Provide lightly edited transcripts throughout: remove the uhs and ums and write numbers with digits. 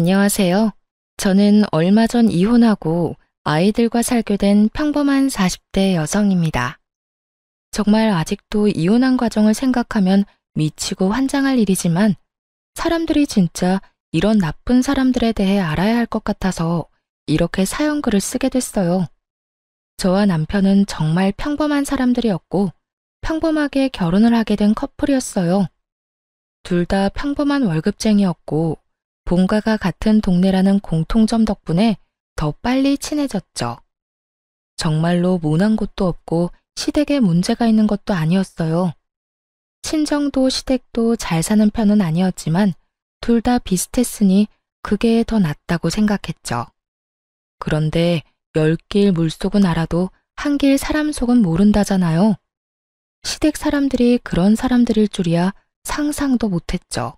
안녕하세요. 저는 얼마 전 이혼하고 아이들과 살게 된 평범한 40대 여성입니다. 정말 아직도 이혼한 과정을 생각하면 미치고 환장할 일이지만 사람들이 진짜 이런 나쁜 사람들에 대해 알아야 할 것 같아서 이렇게 사연글을 쓰게 됐어요. 저와 남편은 정말 평범한 사람들이었고 평범하게 결혼을 하게 된 커플이었어요. 둘 다 평범한 월급쟁이였고 본가가 같은 동네라는 공통점 덕분에 더 빨리 친해졌죠. 정말로 모난 곳도 없고 시댁에 문제가 있는 것도 아니었어요. 친정도 시댁도 잘 사는 편은 아니었지만 둘 다 비슷했으니 그게 더 낫다고 생각했죠. 그런데 10길 물속은 알아도 한 길 사람 속은 모른다잖아요. 시댁 사람들이 그런 사람들일 줄이야 상상도 못했죠.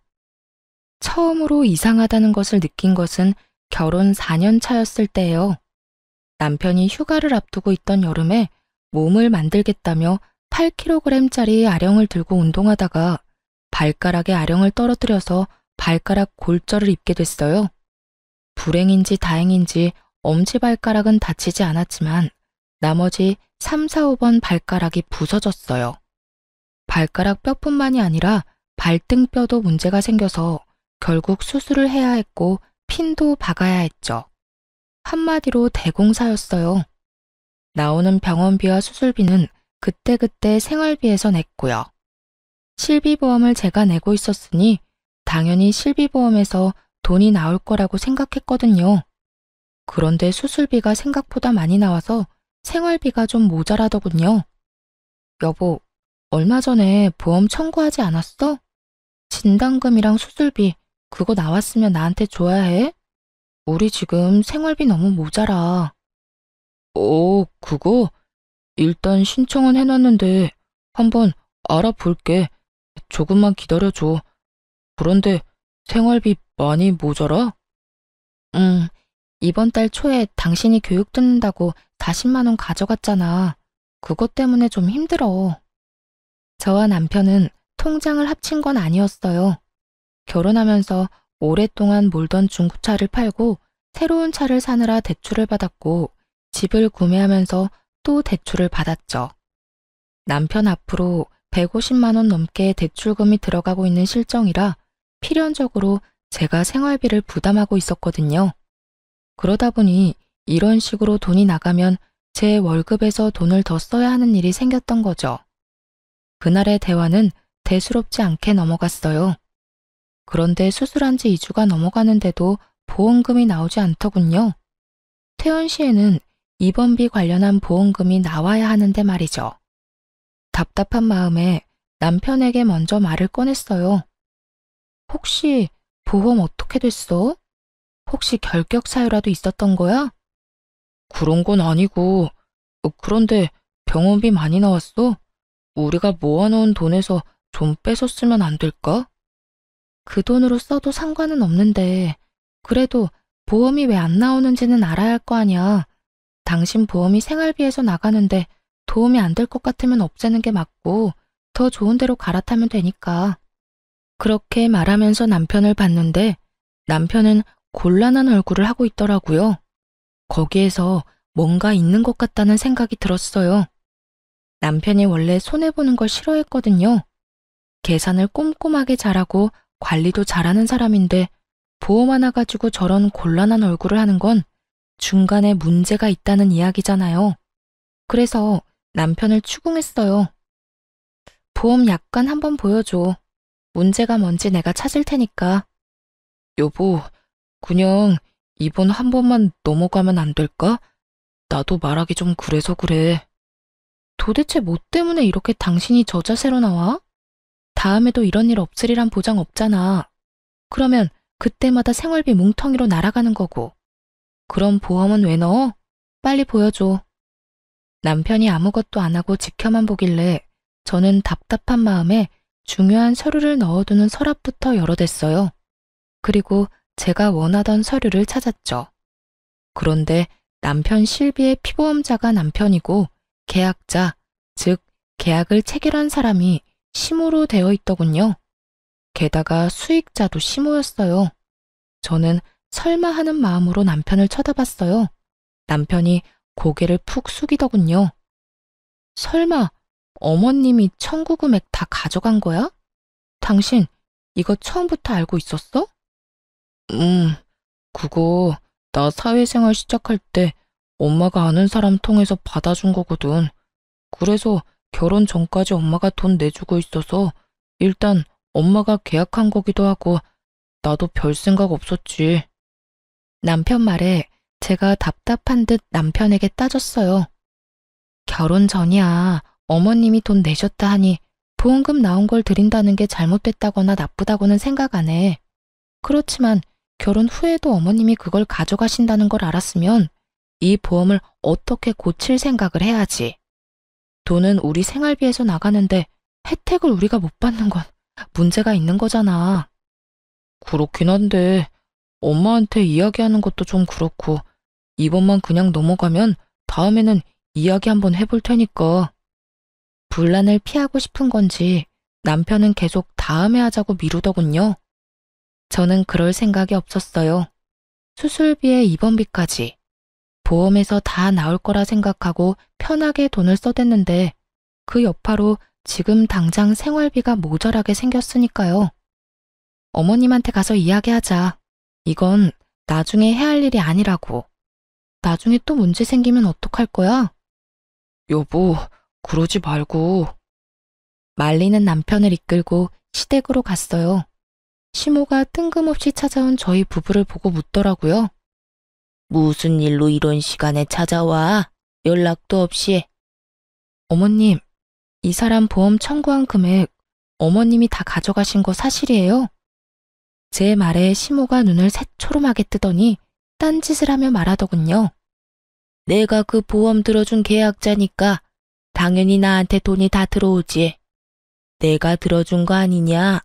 처음으로 이상하다는 것을 느낀 것은 결혼 4년 차였을 때예요. 남편이 휴가를 앞두고 있던 여름에 몸을 만들겠다며 8kg짜리 아령을 들고 운동하다가 발가락에 아령을 떨어뜨려서 발가락 골절을 입게 됐어요. 불행인지 다행인지 엄지발가락은 다치지 않았지만 나머지 3, 4, 5번 발가락이 부서졌어요. 발가락 뼈뿐만이 아니라 발등뼈도 문제가 생겨서 결국 수술을 해야 했고 핀도 박아야 했죠. 한마디로 대공사였어요. 나오는 병원비와 수술비는 그때그때 생활비에서 냈고요. 실비보험을 제가 내고 있었으니 당연히 실비보험에서 돈이 나올 거라고 생각했거든요. 그런데 수술비가 생각보다 많이 나와서 생활비가 좀 모자라더군요. 여보, 얼마 전에 보험 청구하지 않았어? 진단금이랑 수술비 그거 나왔으면 나한테 줘야 해? 우리 지금 생활비 너무 모자라. 그거? 일단 신청은 해놨는데 한번 알아볼게. 조금만 기다려줘. 그런데 생활비 많이 모자라? 응, 이번 달 초에 당신이 교육 듣는다고 40만 원 가져갔잖아. 그것 때문에 좀 힘들어. 저와 남편은 통장을 합친 건 아니었어요. 결혼하면서 오랫동안 몰던 중고차를 팔고 새로운 차를 사느라 대출을 받았고 집을 구매하면서 또 대출을 받았죠. 남편 앞으로 150만 원 넘게 대출금이 들어가고 있는 실정이라 필연적으로 제가 생활비를 부담하고 있었거든요. 그러다 보니 이런 식으로 돈이 나가면 제 월급에서 돈을 더 써야 하는 일이 생겼던 거죠. 그날의 대화는 대수롭지 않게 넘어갔어요. 그런데 수술한 지 2주가 넘어가는데도 보험금이 나오지 않더군요. 퇴원 시에는 입원비 관련한 보험금이 나와야 하는데 말이죠. 답답한 마음에 남편에게 먼저 말을 꺼냈어요. 혹시 보험 어떻게 됐어? 혹시 결격 사유라도 있었던 거야? 그런 건 아니고, 그런데 병원비 많이 나왔어? 우리가 모아놓은 돈에서 좀 뺏었으면 안 될까? 그 돈으로 써도 상관은 없는데 그래도 보험이 왜 안 나오는지는 알아야 할 거 아니야. 당신 보험이 생활비에서 나가는데 도움이 안 될 것 같으면 없애는 게 맞고 더 좋은 데로 갈아타면 되니까. 그렇게 말하면서 남편을 봤는데 남편은 곤란한 얼굴을 하고 있더라고요. 거기에서 뭔가 있는 것 같다는 생각이 들었어요. 남편이 원래 손해보는 걸 싫어했거든요. 계산을 꼼꼼하게 잘하고 관리도 잘하는 사람인데 보험 하나 가지고 저런 곤란한 얼굴을 하는 건 중간에 문제가 있다는 이야기잖아요. 그래서 남편을 추궁했어요. 보험 약관 한번 보여줘. 문제가 뭔지 내가 찾을 테니까. 여보, 그냥 이번 한 번만 넘어가면 안 될까? 나도 말하기 좀 그래서 그래. 도대체 뭐 때문에 이렇게 당신이 저 자세로 나와? 다음에도 이런 일 없으리란 보장 없잖아. 그러면 그때마다 생활비 뭉텅이로 날아가는 거고. 그럼 보험은 왜 넣어? 빨리 보여줘. 남편이 아무것도 안 하고 지켜만 보길래 저는 답답한 마음에 중요한 서류를 넣어두는 서랍부터 열어댔어요. 그리고 제가 원하던 서류를 찾았죠. 그런데 남편 실비의 피보험자가 남편이고 계약자, 즉 계약을 체결한 사람이 시모로 되어 있더군요. 게다가 수익자도 시모였어요. 저는 설마 하는 마음으로 남편을 쳐다봤어요. 남편이 고개를 푹 숙이더군요. 설마 어머님이 청구 금액 다 가져간 거야? 당신 이거 처음부터 알고 있었어? 그거 나 사회생활 시작할 때 엄마가 아는 사람 통해서 받아준 거거든. 그래서 결혼 전까지 엄마가 돈 내주고 있어서 일단 엄마가 계약한 거기도 하고 나도 별 생각 없었지. 남편 말에 제가 답답한 듯 남편에게 따졌어요. 결혼 전이야. 어머님이 돈 내셨다 하니 보험금 나온 걸 드린다는 게 잘못됐다거나 나쁘다고는 생각 안 해. 그렇지만 결혼 후에도 어머님이 그걸 가져가신다는 걸 알았으면 이 보험을 어떻게 고칠 생각을 해야지. 돈은 우리 생활비에서 나가는데 혜택을 우리가 못 받는 건 문제가 있는 거잖아. 그렇긴 한데 엄마한테 이야기하는 것도 좀 그렇고 이번만 그냥 넘어가면 다음에는 이야기 한번 해볼 테니까. 분란을 피하고 싶은 건지 남편은 계속 다음에 하자고 미루더군요. 저는 그럴 생각이 없었어요. 수술비에 입원비까지 보험에서 다 나올 거라 생각하고 편하게 돈을 써댔는데 그 여파로 지금 당장 생활비가 모자라게 생겼으니까요. 어머님한테 가서 이야기하자. 이건 나중에 해야 할 일이 아니라고. 나중에 또 문제 생기면 어떡할 거야? 여보, 그러지 말고. 말리는 남편을 이끌고 시댁으로 갔어요. 시모가 뜬금없이 찾아온 저희 부부를 보고 묻더라고요. 무슨 일로 이런 시간에 찾아와? 연락도 없이. 어머님, 이 사람 보험 청구한 금액 어머님이 다 가져가신 거 사실이에요? 제 말에 시모가 눈을 새초롬하게 뜨더니 딴짓을 하며 말하더군요. 내가 그 보험 들어준 계약자니까 당연히 나한테 돈이 다 들어오지. 내가 들어준 거 아니냐?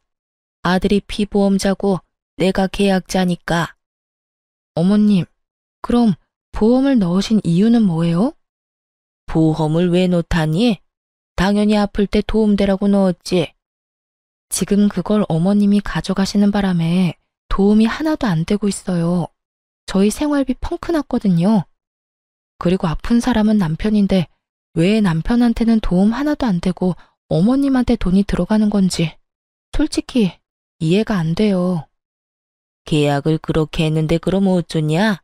아들이 피보험자고 내가 계약자니까. 어머님, 그럼 보험을 넣으신 이유는 뭐예요? 보험을 왜 넣다니? 당연히 아플 때 도움되라고 넣었지. 지금 그걸 어머님이 가져가시는 바람에 도움이 하나도 안 되고 있어요. 저희 생활비 펑크 났거든요. 그리고 아픈 사람은 남편인데 왜 남편한테는 도움 하나도 안 되고 어머님한테 돈이 들어가는 건지 솔직히 이해가 안 돼요. 계약을 그렇게 했는데 그럼 어쩌냐?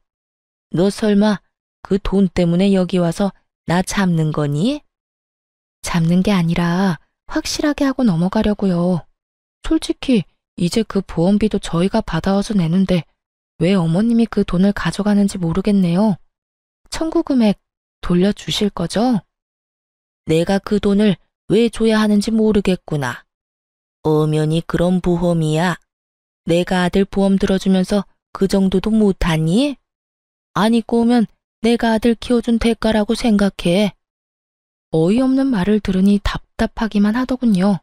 너 설마 그 돈 때문에 여기 와서 나 잡는 거니? 잡는 게 아니라 확실하게 하고 넘어가려고요. 솔직히 이제 그 보험비도 저희가 받아와서 내는데 왜 어머님이 그 돈을 가져가는지 모르겠네요. 청구 금액 돌려주실 거죠? 내가 그 돈을 왜 줘야 하는지 모르겠구나. 엄연히 그런 보험이야. 내가 아들 보험 들어주면서 그 정도도 못하니? 아니 꼬면 내가 아들 키워준 대가라고 생각해. 어이없는 말을 들으니 답답하기만 하더군요.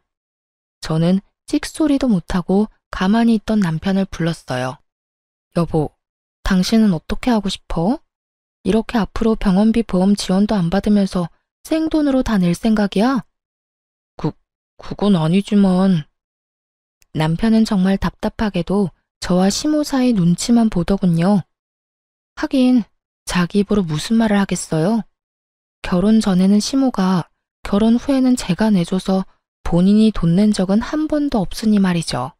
저는 찍소리도 못하고 가만히 있던 남편을 불렀어요. 여보, 당신은 어떻게 하고 싶어? 이렇게 앞으로 병원비 보험 지원도 안 받으면서 생돈으로 다 낼 생각이야? 그건 아니지만. 남편은 정말 답답하게도 저와 시모 사이 눈치만 보더군요. 하긴 자기 입으로 무슨 말을 하겠어요? 결혼 전에는 시모가, 결혼 후에는 제가 내줘서 본인이 돈 낸 적은 한 번도 없으니 말이죠.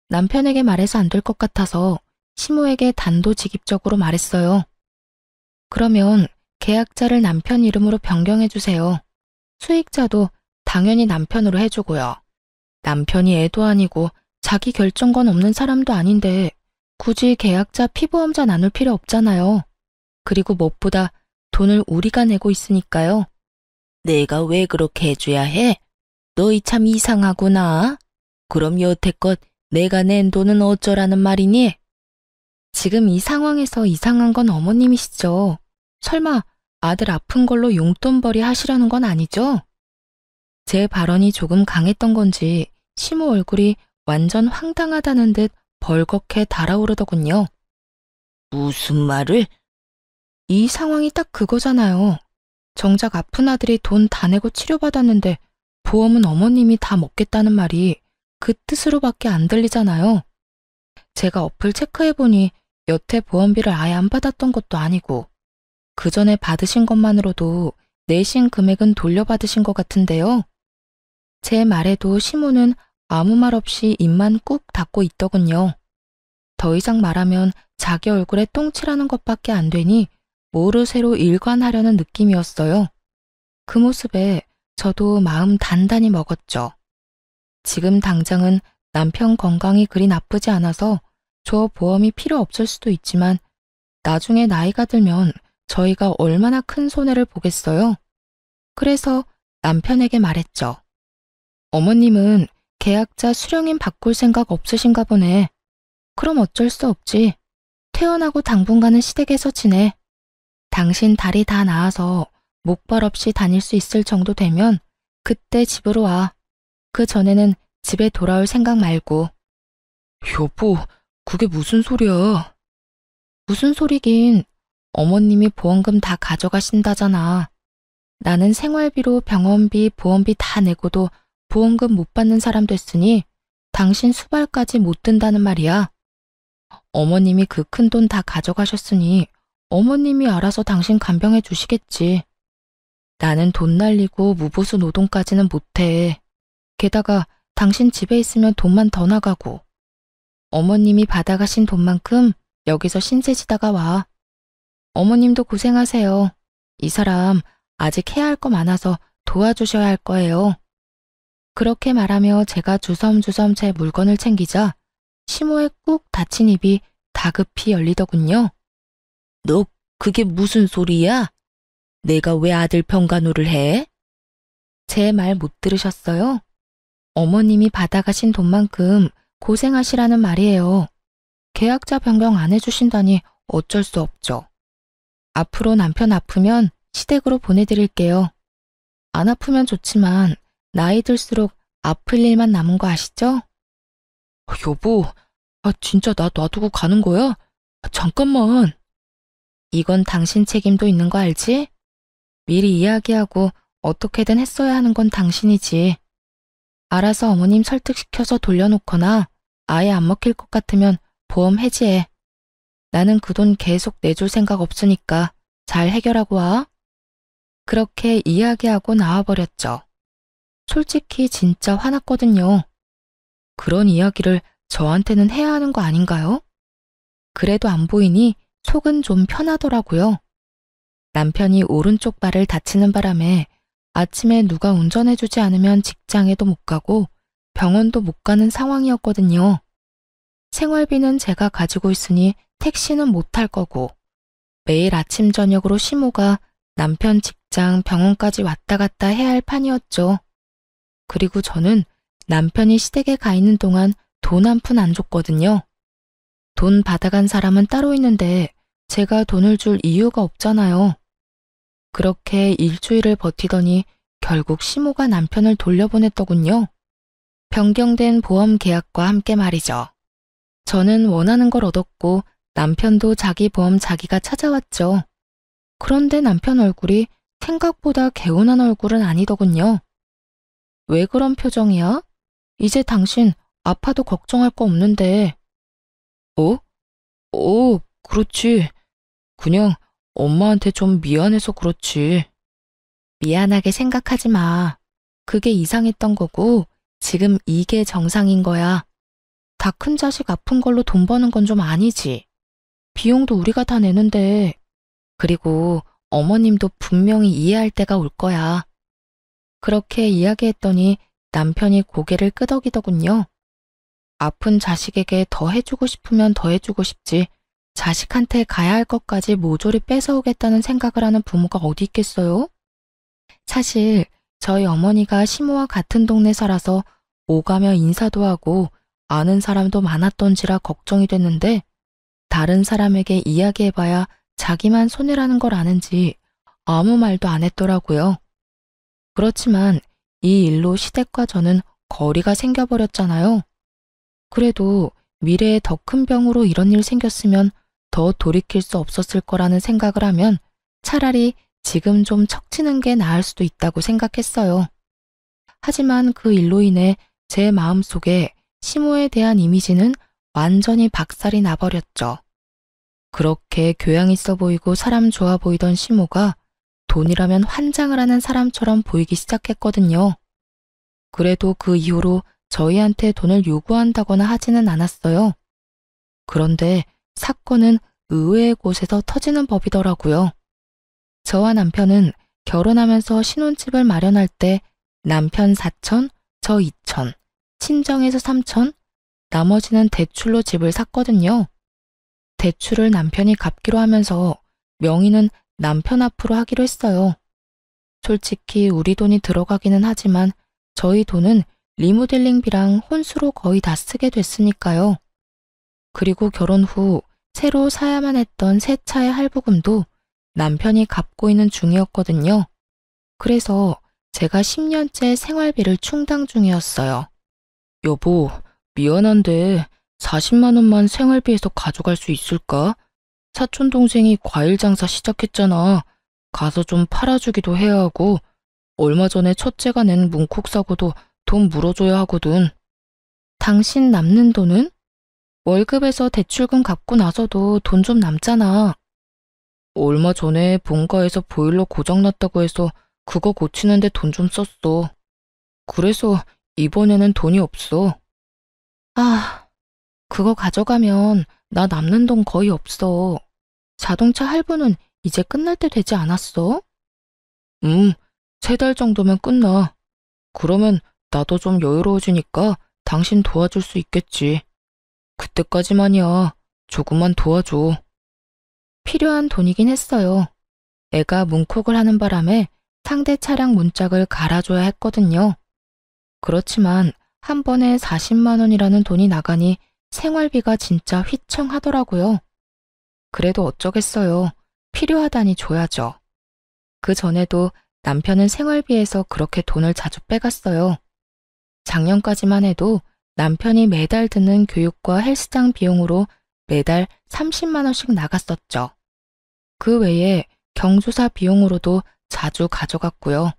남편에게 말해서 안 될 것 같아서 시모에게 단도직입적으로 말했어요. 그러면 계약자를 남편 이름으로 변경해 주세요. 수익자도 당연히 남편으로 해주고요. 남편이 애도 아니고 자기 결정권 없는 사람도 아닌데 굳이 계약자 피보험자 나눌 필요 없잖아요. 그리고 무엇보다 돈을 우리가 내고 있으니까요. 내가 왜 그렇게 해줘야 해? 너희 참 이상하구나. 그럼 여태껏 내가 낸 돈은 어쩌라는 말이니? 지금 이 상황에서 이상한 건 어머님이시죠. 설마 아들 아픈 걸로 용돈벌이 하시려는 건 아니죠? 제 발언이 조금 강했던 건지 시모 얼굴이 완전 황당하다는 듯 벌겋게 달아오르더군요. 무슨 말을? 이 상황이 딱 그거잖아요. 정작 아픈 아들이 돈 다 내고 치료받았는데 보험은 어머님이 다 먹겠다는 말이 그 뜻으로밖에 안 들리잖아요. 제가 어플 체크해보니 여태 보험비를 아예 안 받았던 것도 아니고 그 전에 받으신 것만으로도 내신 금액은 돌려받으신 것 같은데요. 제 말에도 시모는 아무 말 없이 입만 꾹 닫고 있더군요. 더 이상 말하면 자기 얼굴에 똥칠하는 것밖에 안 되니 뭐를 새로 일관하려는 느낌이었어요. 그 모습에 저도 마음 단단히 먹었죠. 지금 당장은 남편 건강이 그리 나쁘지 않아서 저 보험이 필요 없을 수도 있지만 나중에 나이가 들면 저희가 얼마나 큰 손해를 보겠어요. 그래서 남편에게 말했죠. 어머님은 계약자 수령인 바꿀 생각 없으신가 보네. 그럼 어쩔 수 없지. 퇴원하고 당분간은 시댁에서 지내. 당신 다리 다 나아서 목발 없이 다닐 수 있을 정도 되면 그때 집으로 와. 그 전에는 집에 돌아올 생각 말고. 여보, 그게 무슨 소리야? 무슨 소리긴. 어머님이 보험금 다 가져가신다잖아. 나는 생활비로 병원비, 보험비 다 내고도 보험금 못 받는 사람 됐으니 당신 수발까지 못 든다는 말이야. 어머님이 그 큰 돈 다 가져가셨으니 어머님이 알아서 당신 간병해 주시겠지. 나는 돈 날리고 무보수 노동까지는 못해. 게다가 당신 집에 있으면 돈만 더 나가고. 어머님이 받아가신 돈만큼 여기서 신세지다가 와. 어머님도 고생하세요. 이 사람 아직 해야 할 거 많아서 도와주셔야 할 거예요. 그렇게 말하며 제가 주섬주섬 제 물건을 챙기자 시모의 꾹 닫힌 입이 다급히 열리더군요. 너 그게 무슨 소리야? 내가 왜 아들 병간호를 해? 제 말 못 들으셨어요? 어머님이 받아가신 돈만큼 고생하시라는 말이에요. 계약자 변경 안 해주신다니 어쩔 수 없죠. 앞으로 남편 아프면 시댁으로 보내드릴게요. 안 아프면 좋지만 나이 들수록 아플 일만 남은 거 아시죠? 여보, 진짜 나 놔두고 가는 거야? 잠깐만. 이건 당신 책임도 있는 거 알지? 미리 이야기하고 어떻게든 했어야 하는 건 당신이지. 알아서 어머님 설득시켜서 돌려놓거나 아예 안 먹힐 것 같으면 보험 해지해. 나는 그 돈 계속 내줄 생각 없으니까 잘 해결하고 와. 그렇게 이야기하고 나와버렸죠. 솔직히 진짜 화났거든요. 그런 이야기를 저한테는 해야 하는 거 아닌가요? 그래도 안 보이니 속은 좀 편하더라고요. 남편이 오른쪽 발을 다치는 바람에 아침에 누가 운전해주지 않으면 직장에도 못 가고 병원도 못 가는 상황이었거든요. 생활비는 제가 가지고 있으니 택시는 못 탈 거고 매일 아침 저녁으로 시모가 남편 직장 병원까지 왔다 갔다 해야 할 판이었죠. 그리고 저는 남편이 시댁에 가 있는 동안 돈 한 푼 안 줬거든요. 돈 받아간 사람은 따로 있는데 제가 돈을 줄 이유가 없잖아요. 그렇게 일주일을 버티더니 결국 시모가 남편을 돌려보냈더군요. 변경된 보험 계약과 함께 말이죠. 저는 원하는 걸 얻었고 남편도 자기 보험 자기가 찾아왔죠. 그런데 남편 얼굴이 생각보다 개운한 얼굴은 아니더군요. 왜 그런 표정이야? 이제 당신 아파도 걱정할 거 없는데. 그렇지. 그냥 엄마한테 좀 미안해서 그렇지. 미안하게 생각하지 마. 그게 이상했던 거고 지금 이게 정상인 거야. 다 큰 자식 아픈 걸로 돈 버는 건 좀 아니지. 비용도 우리가 다 내는데. 그리고 어머님도 분명히 이해할 때가 올 거야. 그렇게 이야기했더니 남편이 고개를 끄덕이더군요. 아픈 자식에게 더 해주고 싶으면 더 해주고 싶지. 자식한테 가야 할 것까지 모조리 뺏어오겠다는 생각을 하는 부모가 어디 있겠어요? 사실 저희 어머니가 시모와 같은 동네 살아서 오가며 인사도 하고 아는 사람도 많았던지라 걱정이 됐는데 다른 사람에게 이야기해봐야 자기만 손해라는 걸 아는지 아무 말도 안 했더라고요. 그렇지만 이 일로 시댁과 저는 거리가 생겨버렸잖아요. 그래도 미래에 더 큰 병으로 이런 일 생겼으면 더 돌이킬 수 없었을 거라는 생각을 하면 차라리 지금 좀 척치는 게 나을 수도 있다고 생각했어요. 하지만 그 일로 인해 제 마음속에 시모에 대한 이미지는 완전히 박살이 나버렸죠. 그렇게 교양 있어 보이고 사람 좋아 보이던 시모가 돈이라면 환장을 하는 사람처럼 보이기 시작했거든요. 그래도 그 이후로 저희한테 돈을 요구한다거나 하지는 않았어요. 그런데 사건은 의외의 곳에서 터지는 법이더라고요. 저와 남편은 결혼하면서 신혼집을 마련할 때 남편 4천, 저 2천, 친정에서 3천, 나머지는 대출로 집을 샀거든요. 대출을 남편이 갚기로 하면서 명의는 남편 앞으로 하기로 했어요. 솔직히 우리 돈이 들어가기는 하지만 저희 돈은 리모델링비랑 혼수로 거의 다 쓰게 됐으니까요. 그리고 결혼 후 새로 사야만 했던 새 차의 할부금도 남편이 갚고 있는 중이었거든요. 그래서 제가 10년째 생활비를 충당 중이었어요. 여보, 미안한데 40만 원만 생활비에서 가져갈 수 있을까? 사촌 동생이 과일 장사 시작했잖아. 가서 좀 팔아주기도 해야 하고 얼마 전에 첫째가 낸 문콕 사고도 돈 물어줘야 하거든. 당신 남는 돈은? 월급에서 대출금 갚고 나서도 돈 좀 남잖아. 얼마 전에 본가에서 보일러 고장났다고 해서 그거 고치는데 돈 좀 썼어. 그래서 이번에는 돈이 없어. 아, 그거 가져가면 나 남는 돈 거의 없어. 자동차 할부는 이제 끝날 때 되지 않았어? 3달 정도면 끝나. 그러면 나도 좀 여유로워지니까 당신 도와줄 수 있겠지. 그때까지만이야. 조금만 도와줘. 필요한 돈이긴 했어요. 애가 문콕을 하는 바람에 상대 차량 문짝을 갈아줘야 했거든요. 그렇지만 한 번에 40만 원이라는 돈이 나가니 생활비가 진짜 휘청하더라고요. 그래도 어쩌겠어요. 필요하다니 줘야죠. 그 전에도 남편은 생활비에서 그렇게 돈을 자주 빼갔어요. 작년까지만 해도 남편이 매달 드는 교육과 헬스장 비용으로 매달 30만 원씩 나갔었죠. 그 외에 경조사 비용으로도 자주 가져갔고요.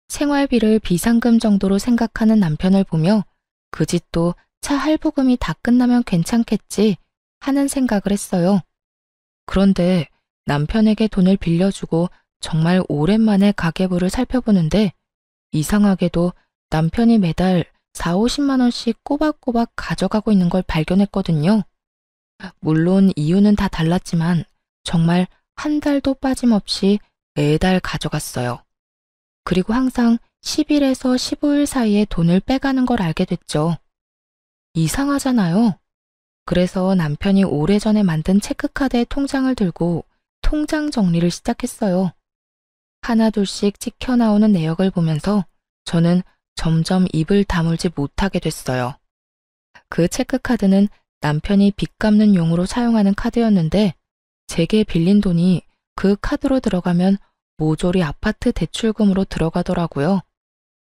생활비를 비상금 정도로 생각하는 남편을 보며 그 집도 차 할부금이 다 끝나면 괜찮겠지 하는 생각을 했어요. 그런데 남편에게 돈을 빌려주고 정말 오랜만에 가계부를 살펴보는데 이상하게도 남편이 매달 4, 50만 원씩 꼬박꼬박 가져가고 있는 걸 발견했거든요. 물론 이유는 다 달랐지만 정말 한 달도 빠짐없이 매달 가져갔어요. 그리고 항상 10일에서 15일 사이에 돈을 빼가는 걸 알게 됐죠. 이상하잖아요. 그래서 남편이 오래전에 만든 체크카드에 통장을 들고 통장 정리를 시작했어요. 하나둘씩 찍혀 나오는 내역을 보면서 저는 점점 입을 다물지 못하게 됐어요. 그 체크카드는 남편이 빚 갚는 용으로 사용하는 카드였는데 제게 빌린 돈이 그 카드로 들어가면 모조리 아파트 대출금으로 들어가더라고요.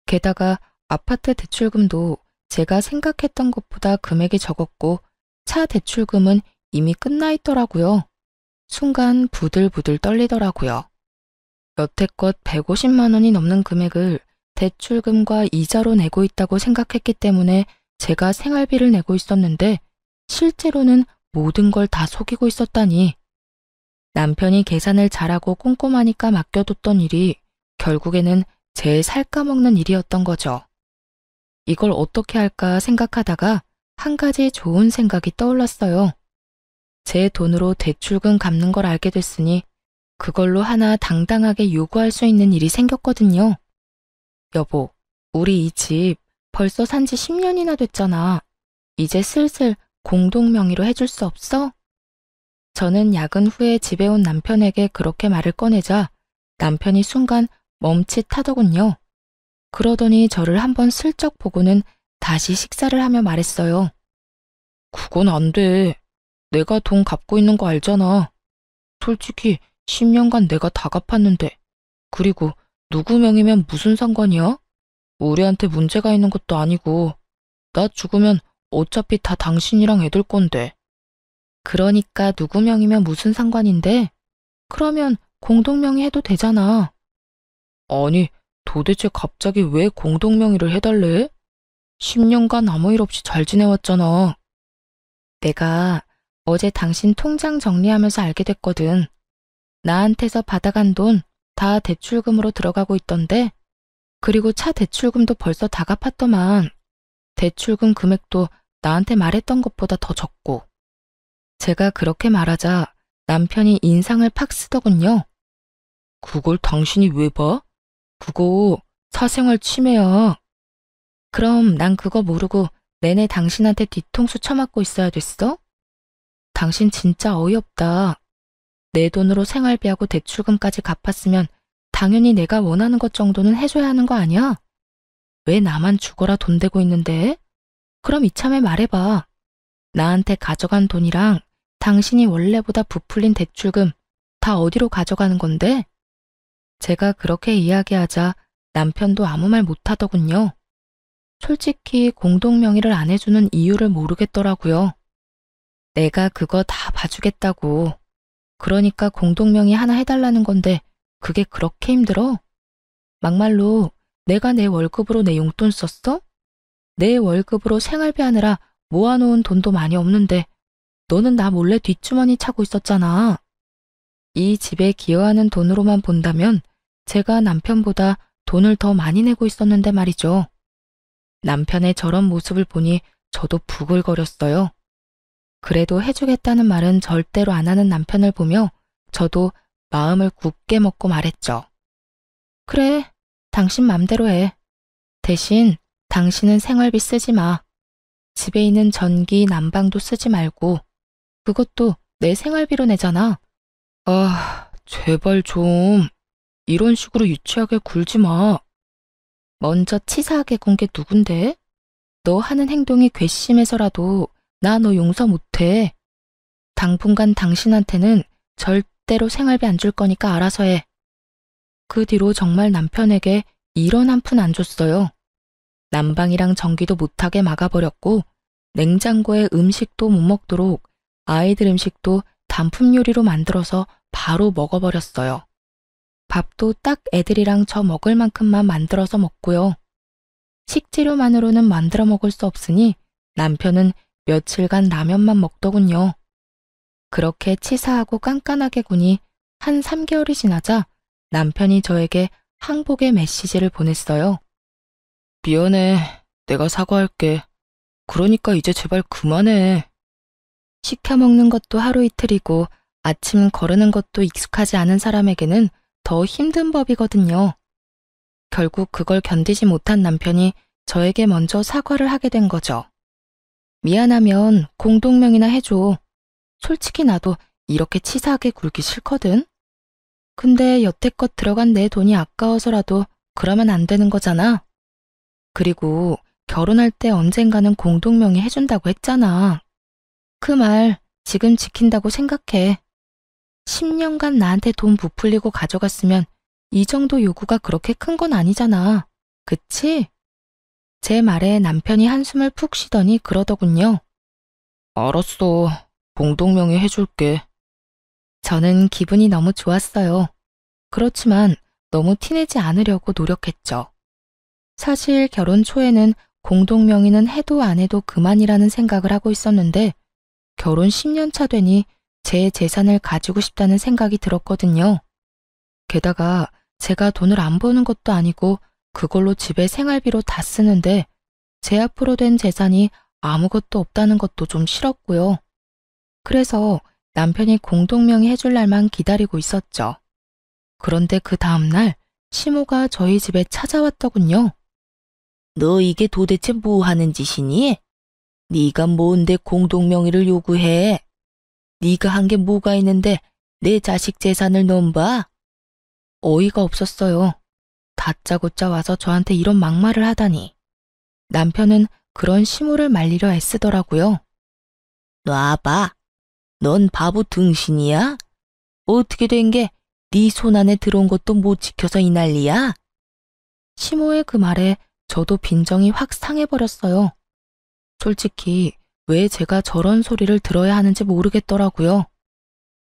게다가 아파트 대출금도 제가 생각했던 것보다 금액이 적었고 차 대출금은 이미 끝나 있더라고요. 순간 부들부들 떨리더라고요. 여태껏 150만 원이 넘는 금액을 대출금과 이자로 내고 있다고 생각했기 때문에 제가 생활비를 내고 있었는데 실제로는 모든 걸 다 속이고 있었다니. 남편이 계산을 잘하고 꼼꼼하니까 맡겨뒀던 일이 결국에는 제 살까먹는 일이었던 거죠. 이걸 어떻게 할까 생각하다가 한 가지 좋은 생각이 떠올랐어요. 제 돈으로 대출금 갚는 걸 알게 됐으니 그걸로 하나 당당하게 요구할 수 있는 일이 생겼거든요. 여보, 우리 이 집 벌써 산지 10년이나 됐잖아. 이제 슬슬 공동 명의로 해줄 수 없어? 저는 야근 후에 집에 온 남편에게 그렇게 말을 꺼내자 남편이 순간 멈칫하더군요. 그러더니 저를 한번 슬쩍 보고는 다시 식사를 하며 말했어요. 그건 안 돼. 내가 돈 갚고 있는 거 알잖아. 솔직히 10년간 내가 다 갚았는데. 그리고 누구 명의면 무슨 상관이야? 우리한테 문제가 있는 것도 아니고. 나 죽으면 어차피 다 당신이랑 애들 건데. 그러니까 누구 명의면 무슨 상관인데? 그러면 공동명의 해도 되잖아. 아니, 도대체 갑자기 왜 공동명의를 해달래? 10년간 아무 일 없이 잘 지내왔잖아. 내가 어제 당신 통장 정리하면서 알게 됐거든. 나한테서 받아간 돈 다 대출금으로 들어가고 있던데, 그리고 차 대출금도 벌써 다 갚았더만. 대출금 금액도 나한테 말했던 것보다 더 적고. 제가 그렇게 말하자 남편이 인상을 팍 쓰더군요. 그걸 당신이 왜 봐? 그거 사생활 침해야. 그럼 난 그거 모르고 내내 당신한테 뒤통수 쳐맞고 있어야 됐어? 당신 진짜 어이없다. 내 돈으로 생활비하고 대출금까지 갚았으면 당연히 내가 원하는 것 정도는 해줘야 하는 거 아니야? 왜 나만 죽어라 돈 대고 있는데? 그럼 이참에 말해봐. 나한테 가져간 돈이랑 당신이 원래보다 부풀린 대출금 다 어디로 가져가는 건데? 제가 그렇게 이야기하자 남편도 아무 말 못하더군요. 솔직히 공동명의를 안 해주는 이유를 모르겠더라고요. 내가 그거 다 봐주겠다고. 그러니까 공동명의 하나 해달라는 건데 그게 그렇게 힘들어? 막말로 내가 내 월급으로 내 용돈 썼어? 내 월급으로 생활비 하느라 모아놓은 돈도 많이 없는데 너는 나 몰래 뒷주머니 차고 있었잖아. 이 집에 기여하는 돈으로만 본다면 제가 남편보다 돈을 더 많이 내고 있었는데 말이죠. 남편의 저런 모습을 보니 저도 부글거렸어요. 그래도 해주겠다는 말은 절대로 안 하는 남편을 보며 저도 마음을 굳게 먹고 말했죠. 그래, 당신 맘대로 해. 대신 당신은 생활비 쓰지 마. 집에 있는 전기, 난방도 쓰지 말고 그것도 내 생활비로 내잖아. 아, 제발 좀 이런 식으로 유치하게 굴지 마. 먼저 치사하게 군 게 누군데? 너 하는 행동이 괘씸해서라도 나 너 용서 못해. 당분간 당신한테는 절대로 생활비 안 줄 거니까 알아서 해. 그 뒤로 정말 남편에게 1원 한 푼 안 줬어요. 난방이랑 전기도 못하게 막아버렸고 냉장고에 음식도 못 먹도록 아이들 음식도 단품 요리로 만들어서 바로 먹어버렸어요. 밥도 딱 애들이랑 저 먹을 만큼만 만들어서 먹고요. 식재료만으로는 만들어 먹을 수 없으니 남편은 며칠간 라면만 먹더군요. 그렇게 치사하고 깐깐하게 군이 한 3개월이 지나자 남편이 저에게 항복의 메시지를 보냈어요. 미안해. 내가 사과할게. 그러니까 이제 제발 그만해. 시켜 먹는 것도 하루 이틀이고 아침 거르는 것도 익숙하지 않은 사람에게는 더 힘든 법이거든요. 결국 그걸 견디지 못한 남편이 저에게 먼저 사과를 하게 된 거죠. 미안하면 공동명의나 해줘. 솔직히 나도 이렇게 치사하게 굴기 싫거든. 근데 여태껏 들어간 내 돈이 아까워서라도 그러면 안 되는 거잖아. 그리고 결혼할 때 언젠가는 공동명의 해준다고 했잖아. 그 말 지금 지킨다고 생각해. 10년간 나한테 돈 부풀리고 가져갔으면 이 정도 요구가 그렇게 큰 건 아니잖아. 그치? 제 말에 남편이 한숨을 푹 쉬더니 그러더군요. 알았어. 공동명의 해줄게. 저는 기분이 너무 좋았어요. 그렇지만 너무 티내지 않으려고 노력했죠. 사실 결혼 초에는 공동명의는 해도 안 해도 그만이라는 생각을 하고 있었는데 결혼 10년 차 되니 제 재산을 가지고 싶다는 생각이 들었거든요. 게다가 제가 돈을 안 버는 것도 아니고 그걸로 집에 생활비로 다 쓰는데 제 앞으로 된 재산이 아무것도 없다는 것도 좀 싫었고요. 그래서 남편이 공동명의 해줄 날만 기다리고 있었죠. 그런데 그 다음날 시모가 저희 집에 찾아왔더군요. 너 이게 도대체 뭐 하는 짓이니? 네가 뭔데 공동명의를 요구해? 네가 한 게 뭐가 있는데 내 자식 재산을 넘봐? 어이가 없었어요. 다짜고짜 와서 저한테 이런 막말을 하다니. 남편은 그런 시모를 말리려 애쓰더라고요. 놔봐. 넌 바보 등신이야? 어떻게 된 게 네 손 안에 들어온 것도 못 지켜서 이 난리야? 시모의 그 말에 저도 빈정이 확 상해버렸어요. 솔직히 왜 제가 저런 소리를 들어야 하는지 모르겠더라고요.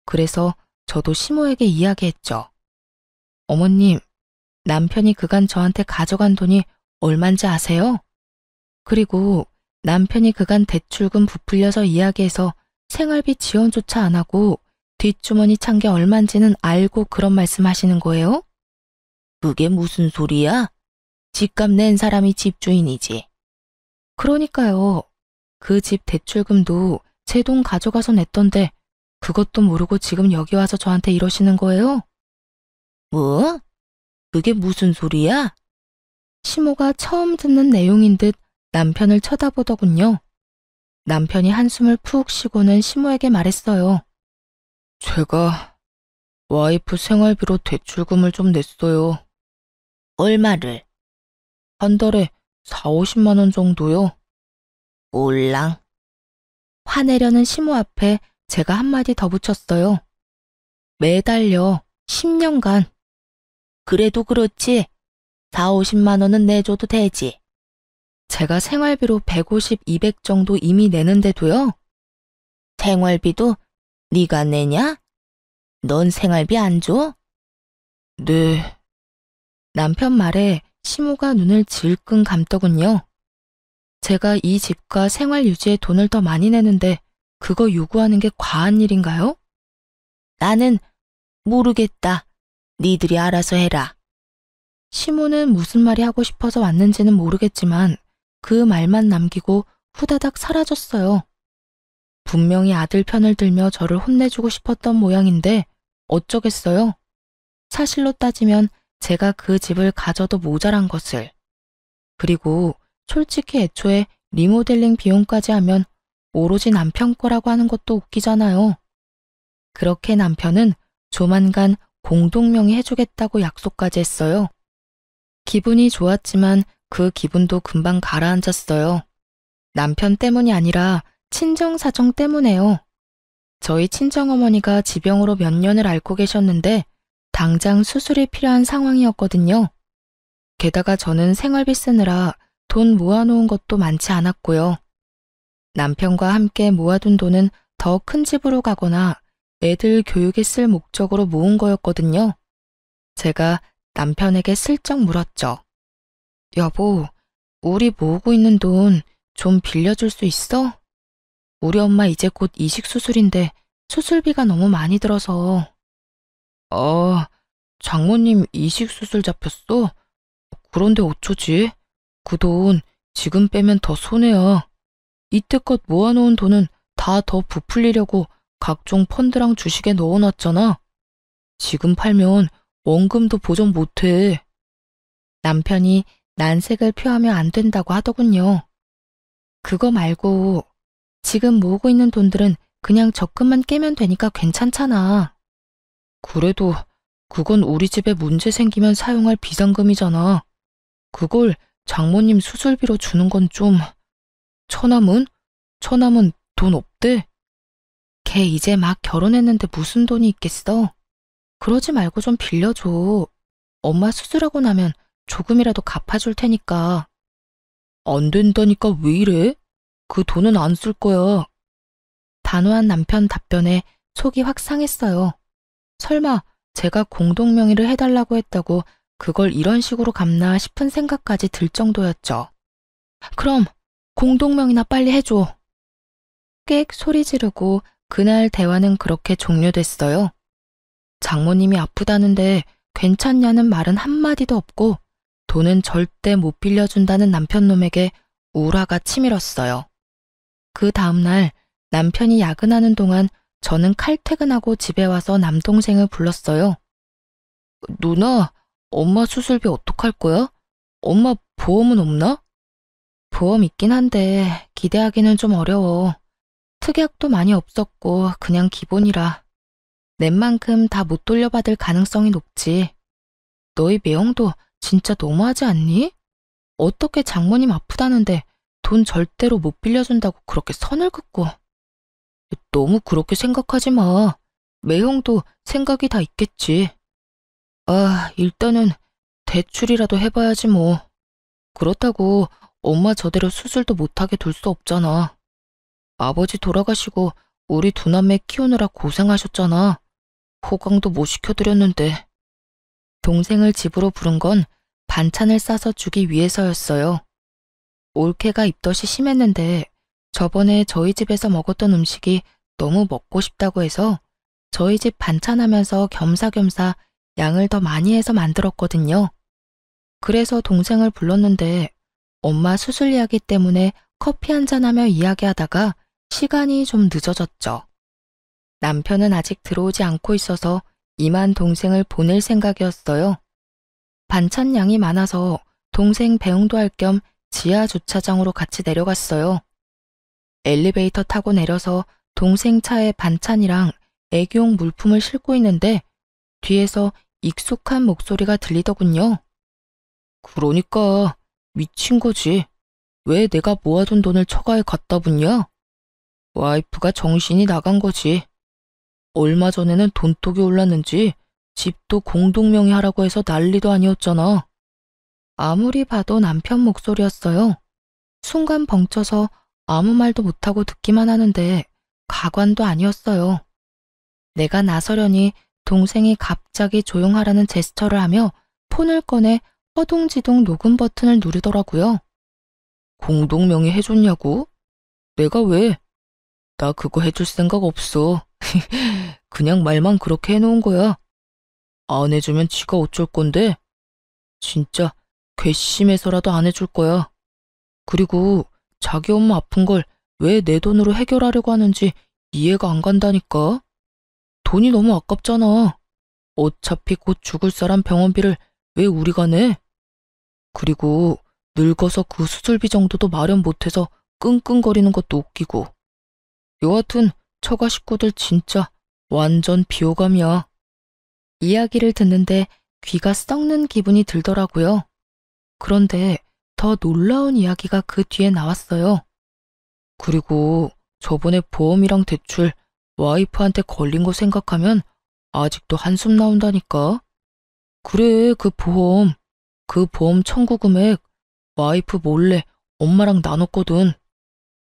그래서 저도 시모에게 이야기했죠. 어머님, 남편이 그간 저한테 가져간 돈이 얼만지 아세요? 그리고 남편이 그간 대출금 부풀려서 이야기해서 생활비 지원조차 안 하고 뒷주머니 찬 게 얼만지는 알고 그런 말씀 하시는 거예요? 그게 무슨 소리야? 집값 낸 사람이 집주인이지. 그러니까요. 그 집 대출금도 제 돈 가져가서 냈던데 그것도 모르고 지금 여기 와서 저한테 이러시는 거예요? 뭐? 그게 무슨 소리야? 시모가 처음 듣는 내용인 듯 남편을 쳐다보더군요. 남편이 한숨을 푹 쉬고는 시모에게 말했어요. 제가 와이프 생활비로 대출금을 좀 냈어요. 얼마를? 한 달에 4, 50만 원 정도요. 올랑. 화내려는 시모 앞에 제가 한마디 더 붙였어요. 매달요. 10년간. 그래도 그렇지. 4, 50만 원은 내줘도 되지. 제가 생활비로 150, 200 정도 이미 내는데도요. 생활비도 네가 내냐? 넌 생활비 안 줘? 네. 남편 말에 시모가 눈을 질끈 감더군요. 제가 이 집과 생활 유지에 돈을 더 많이 내는데 그거 요구하는 게 과한 일인가요? 나는 모르겠다. 니들이 알아서 해라. 시모는 무슨 말이 하고 싶어서 왔는지는 모르겠지만 그 말만 남기고 후다닥 사라졌어요. 분명히 아들 편을 들며 저를 혼내주고 싶었던 모양인데 어쩌겠어요. 사실로 따지면 제가 그 집을 가져도 모자란 것을. 그리고 솔직히 애초에 리모델링 비용까지 하면 오로지 남편 거라고 하는 것도 웃기잖아요. 그렇게 남편은 조만간 공동명의 해주겠다고 약속까지 했어요. 기분이 좋았지만 그 기분도 금방 가라앉았어요. 남편 때문이 아니라 친정사정 때문에요. 저희 친정어머니가 지병으로 몇 년을 앓고 계셨는데 당장 수술이 필요한 상황이었거든요. 게다가 저는 생활비 쓰느라 돈 모아놓은 것도 많지 않았고요. 남편과 함께 모아둔 돈은 더 큰 집으로 가거나 애들 교육에 쓸 목적으로 모은 거였거든요. 제가 남편에게 슬쩍 물었죠. 여보, 우리 모으고 있는 돈 좀 빌려줄 수 있어? 우리 엄마 이제 곧 이식 수술인데 수술비가 너무 많이 들어서. 장모님 이식 수술 잡혔어? 그런데 어쩌지? 그 돈 지금 빼면 더 손해야. 이때껏 모아놓은 돈은 다 더 부풀리려고 각종 펀드랑 주식에 넣어놨잖아. 지금 팔면 원금도 보전 못해. 남편이 난색을 표하며 안 된다고 하더군요. 그거 말고 지금 모으고 있는 돈들은 그냥 적금만 깨면 되니까 괜찮잖아. 그래도 그건 우리 집에 문제 생기면 사용할 비상금이잖아. 그걸 장모님 수술비로 주는 건 좀... 처남은? 처남은 돈 없대? 걔 이제 막 결혼했는데 무슨 돈이 있겠어? 그러지 말고 좀 빌려줘. 엄마 수술하고 나면 조금이라도 갚아줄 테니까. 안 된다니까 왜 이래? 그 돈은 안 쓸 거야. 단호한 남편 답변에 속이 확 상했어요. 설마 제가 공동명의를 해달라고 했다고 그걸 이런 식으로 갚나 싶은 생각까지 들 정도였죠. 그럼 공동명의나 빨리 해줘. 꽥 소리 지르고 그날 대화는 그렇게 종료됐어요. 장모님이 아프다는데 괜찮냐는 말은 한마디도 없고 돈은 절대 못 빌려준다는 남편놈에게 우라가 치밀었어요. 그 다음날 남편이 야근하는 동안 저는 칼퇴근하고 집에 와서 남동생을 불렀어요. 누나, 엄마 수술비 어떡할 거야? 엄마 보험은 없나? 보험 있긴 한데 기대하기는 좀 어려워. 특약도 많이 없었고 그냥 기본이라. 낸 만큼 다 못 돌려받을 가능성이 높지. 너희 매형도 진짜 너무하지 않니? 어떻게 장모님 아프다는데 돈 절대로 못 빌려준다고 그렇게 선을 긋고. 너무 그렇게 생각하지 마. 매형도 생각이 다 있겠지. 일단은 대출이라도 해봐야지 뭐. 그렇다고 엄마 저대로 수술도 못하게 둘 수 없잖아. 아버지 돌아가시고 우리 두 남매 키우느라 고생하셨잖아. 호강도 못 시켜드렸는데. 동생을 집으로 부른 건 반찬을 싸서 주기 위해서였어요. 올케가 입덧이 심했는데 저번에 저희 집에서 먹었던 음식이 너무 먹고 싶다고 해서 저희 집 반찬하면서 겸사겸사 양을 더 많이 해서 만들었거든요. 그래서 동생을 불렀는데 엄마 수술 이야기 때문에 커피 한잔하며 이야기하다가 시간이 좀 늦어졌죠. 남편은 아직 들어오지 않고 있어서 이만 동생을 보낼 생각이었어요. 반찬 양이 많아서 동생 배웅도 할 겸 지하 주차장으로 같이 내려갔어요. 엘리베이터 타고 내려서 동생 차에 반찬이랑 애기용 물품을 싣고 있는데 뒤에서 익숙한 목소리가 들리더군요. 그러니까 미친 거지. 왜 내가 모아둔 돈을 처가에 갖다 붓냐? 와이프가 정신이 나간 거지. 얼마 전에는 돈독이 올랐는지 집도 공동명의 하라고 해서 난리도 아니었잖아. 아무리 봐도 남편 목소리였어요. 순간 벙쪄서 아무 말도 못하고 듣기만 하는데 가관도 아니었어요. 내가 나서려니 동생이 갑자기 조용하라는 제스처를 하며 폰을 꺼내 허둥지둥 녹음 버튼을 누르더라고요. 공동명의 해줬냐고? 내가 왜? 나 그거 해줄 생각 없어. 그냥 말만 그렇게 해놓은 거야. 안 해주면 지가 어쩔 건데? 진짜 괘씸해서라도 안 해줄 거야. 그리고 자기 엄마 아픈 걸 왜 내 돈으로 해결하려고 하는지 이해가 안 간다니까. 돈이 너무 아깝잖아. 어차피 곧 죽을 사람 병원비를 왜 우리가 내? 그리고 늙어서 그 수술비 정도도 마련 못해서 끙끙거리는 것도 웃기고. 여하튼 처가 식구들 진짜 완전 비호감이야. 이야기를 듣는데 귀가 썩는 기분이 들더라고요. 그런데 더 놀라운 이야기가 그 뒤에 나왔어요. 그리고 저번에 보험이랑 대출 와이프한테 걸린 거 생각하면 아직도 한숨 나온다니까. 그래, 그 보험 청구 금액 와이프 몰래 엄마랑 나눴거든.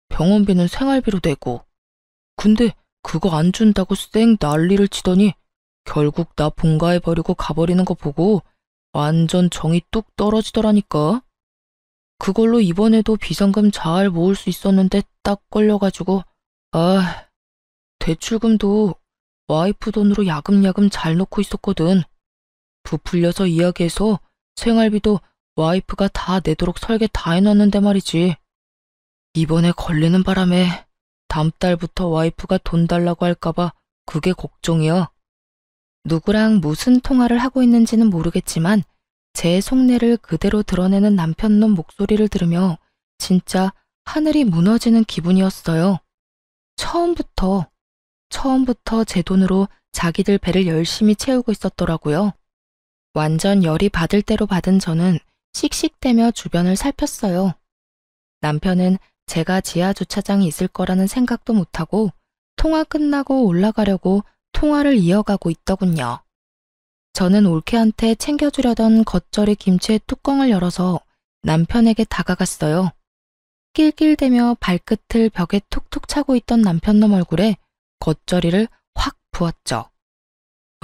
병원비는 생활비로 내고. 근데 그거 안 준다고 쌩 난리를 치더니 결국 나 본가해버리고 가버리는 거 보고 완전 정이 뚝 떨어지더라니까. 그걸로 이번에도 비상금 잘 모을 수 있었는데 딱 걸려가지고 대출금도 와이프 돈으로 야금야금 잘 넣고 있었거든. 부풀려서 이야기해서 생활비도 와이프가 다 내도록 설계 다 해놨는데 말이지. 이번에 걸리는 바람에 다음 달부터 와이프가 돈 달라고 할까봐 그게 걱정이야. 누구랑 무슨 통화를 하고 있는지는 모르겠지만 제 속내를 그대로 드러내는 남편놈 목소리를 들으며 진짜 하늘이 무너지는 기분이었어요. 처음부터 제 돈으로 자기들 배를 열심히 채우고 있었더라고요. 완전 열이 받을 대로 받은 저는 씩씩대며 주변을 살폈어요. 남편은 제가 지하 주차장에 있을 거라는 생각도 못하고 통화 끝나고 올라가려고 통화를 이어가고 있더군요. 저는 올케한테 챙겨주려던 겉절이 김치의 뚜껑을 열어서 남편에게 다가갔어요. 낄낄대며 발끝을 벽에 툭툭 차고 있던 남편놈 얼굴에 겉절이를 확 부었죠.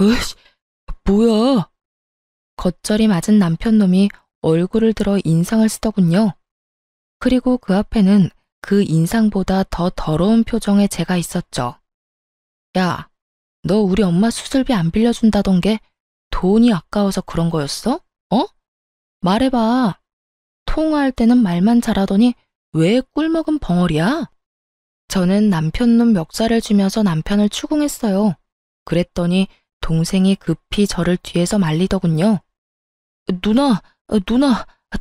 으이씨, 뭐야? 겉절이 맞은 남편놈이 얼굴을 들어 인상을 쓰더군요. 그리고 그 앞에는 그 인상보다 더 더러운 표정의 제가 있었죠. 야, 너 우리 엄마 수술비 안 빌려준다던 게 돈이 아까워서 그런 거였어? 어? 말해봐. 통화할 때는 말만 잘하더니 왜 꿀먹은 벙어리야? 저는 남편놈 멱살을 쥐면서 남편을 추궁했어요. 그랬더니 동생이 급히 저를 뒤에서 말리더군요. 누나,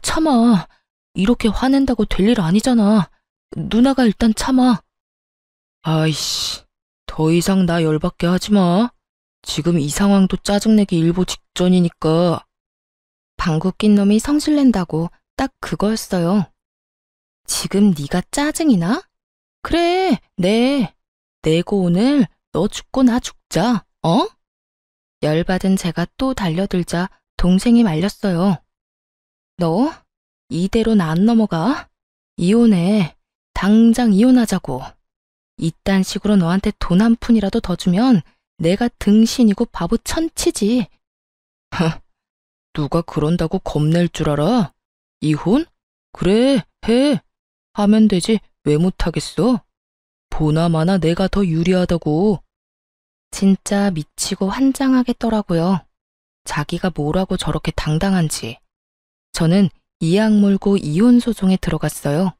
참아. 이렇게 화낸다고 될 일 아니잖아. 누나가 일단 참아. 아이씨, 더 이상 나 열받게 하지 마. 지금 이 상황도 짜증내기 일보 직전이니까. 방구 낀 놈이 성질낸다고 딱 그거였어요. 지금 네가 짜증이 나? 그래, 내고 오늘 너 죽고 나 죽자, 어? 열받은 제가 또 달려들자 동생이 말렸어요. 너 이대로 나 안 넘어가? 이혼해. 당장 이혼하자고. 이딴 식으로 너한테 돈 한 푼이라도 더 주면 내가 등신이고 바보 천치지. 누가 그런다고 겁낼 줄 알아? 이혼? 그래, 해. 하면 되지 왜 못하겠어? 보나마나 내가 더 유리하다고. 진짜 미치고 환장하겠더라고요. 자기가 뭐라고 저렇게 당당한지. 저는 이악 물고 이혼 소송에 들어갔어요.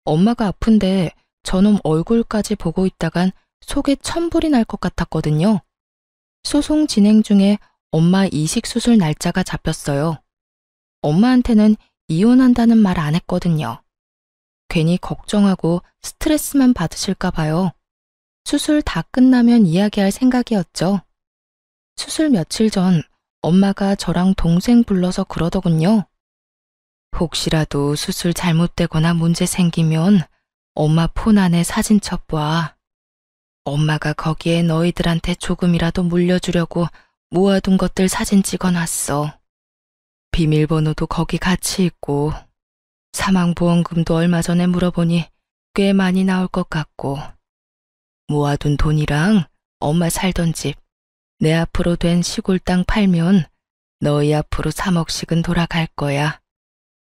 엄마가 아픈데 저놈 얼굴까지 보고 있다간 속에 천불이 날 것 같았거든요. 소송 진행 중에 엄마 이식 수술 날짜가 잡혔어요. 엄마한테는 이혼한다는 말 안 했거든요. 괜히 걱정하고 스트레스만 받으실까 봐요. 수술 다 끝나면 이야기할 생각이었죠. 수술 며칠 전 엄마가 저랑 동생 불러서 그러더군요. 혹시라도 수술 잘못되거나 문제 생기면 엄마 폰 안에 사진 첩봐. 엄마가 거기에 너희들한테 조금이라도 물려주려고 모아둔 것들 사진 찍어놨어. 비밀번호도 거기 같이 있고 사망보험금도 얼마 전에 물어보니 꽤 많이 나올 것 같고 모아둔 돈이랑 엄마 살던 집, 내 앞으로 된 시골 땅 팔면 너희 앞으로 3억씩은 돌아갈 거야.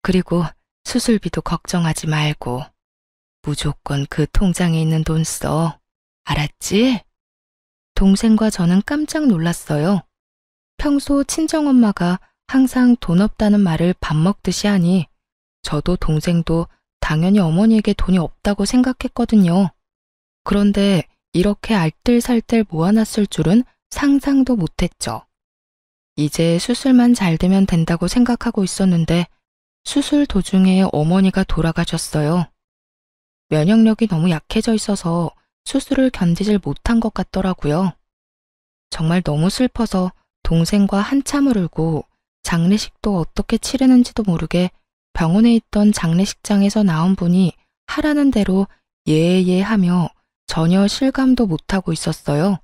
그리고 수술비도 걱정하지 말고 무조건 그 통장에 있는 돈 써. 알았지? 동생과 저는 깜짝 놀랐어요. 평소 친정엄마가 항상 돈 없다는 말을 밥 먹듯이 하니 저도 동생도 당연히 어머니에게 돈이 없다고 생각했거든요. 그런데 이렇게 알뜰살뜰 모아놨을 줄은 상상도 못했죠. 이제 수술만 잘 되면 된다고 생각하고 있었는데 수술 도중에 어머니가 돌아가셨어요. 면역력이 너무 약해져 있어서 수술을 견디질 못한 것 같더라고요. 정말 너무 슬퍼서 동생과 한참을 울고 장례식도 어떻게 치르는지도 모르게 병원에 있던 장례식장에서 나온 분이 하라는 대로 예예 하며 전혀 실감도 못하고 있었어요.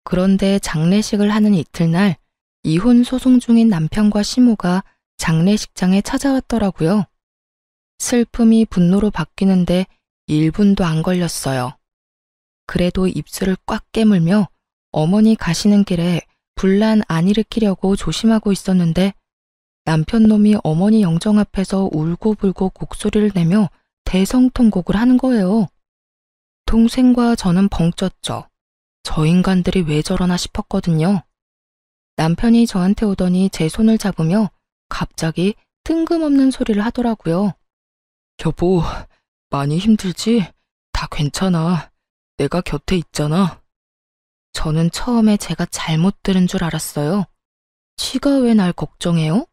그런데 장례식을 하는 이틀날 이혼 소송 중인 남편과 시모가 장례식장에 찾아왔더라고요. 슬픔이 분노로 바뀌는데 1분도 안 걸렸어요. 그래도 입술을 꽉 깨물며 어머니 가시는 길에 분란 안 일으키려고 조심하고 있었는데 남편 놈이 어머니 영정 앞에서 울고불고 곡소리를 내며 대성통곡을 하는 거예요. 동생과 저는 벙쪘죠. 저 인간들이 왜 저러나 싶었거든요. 남편이 저한테 오더니 제 손을 잡으며 갑자기 뜬금없는 소리를 하더라고요. 여보, 많이 힘들지? 다 괜찮아. 내가 곁에 있잖아. 저는 처음에 제가 잘못 들은 줄 알았어요. 지가 왜 날 걱정해요?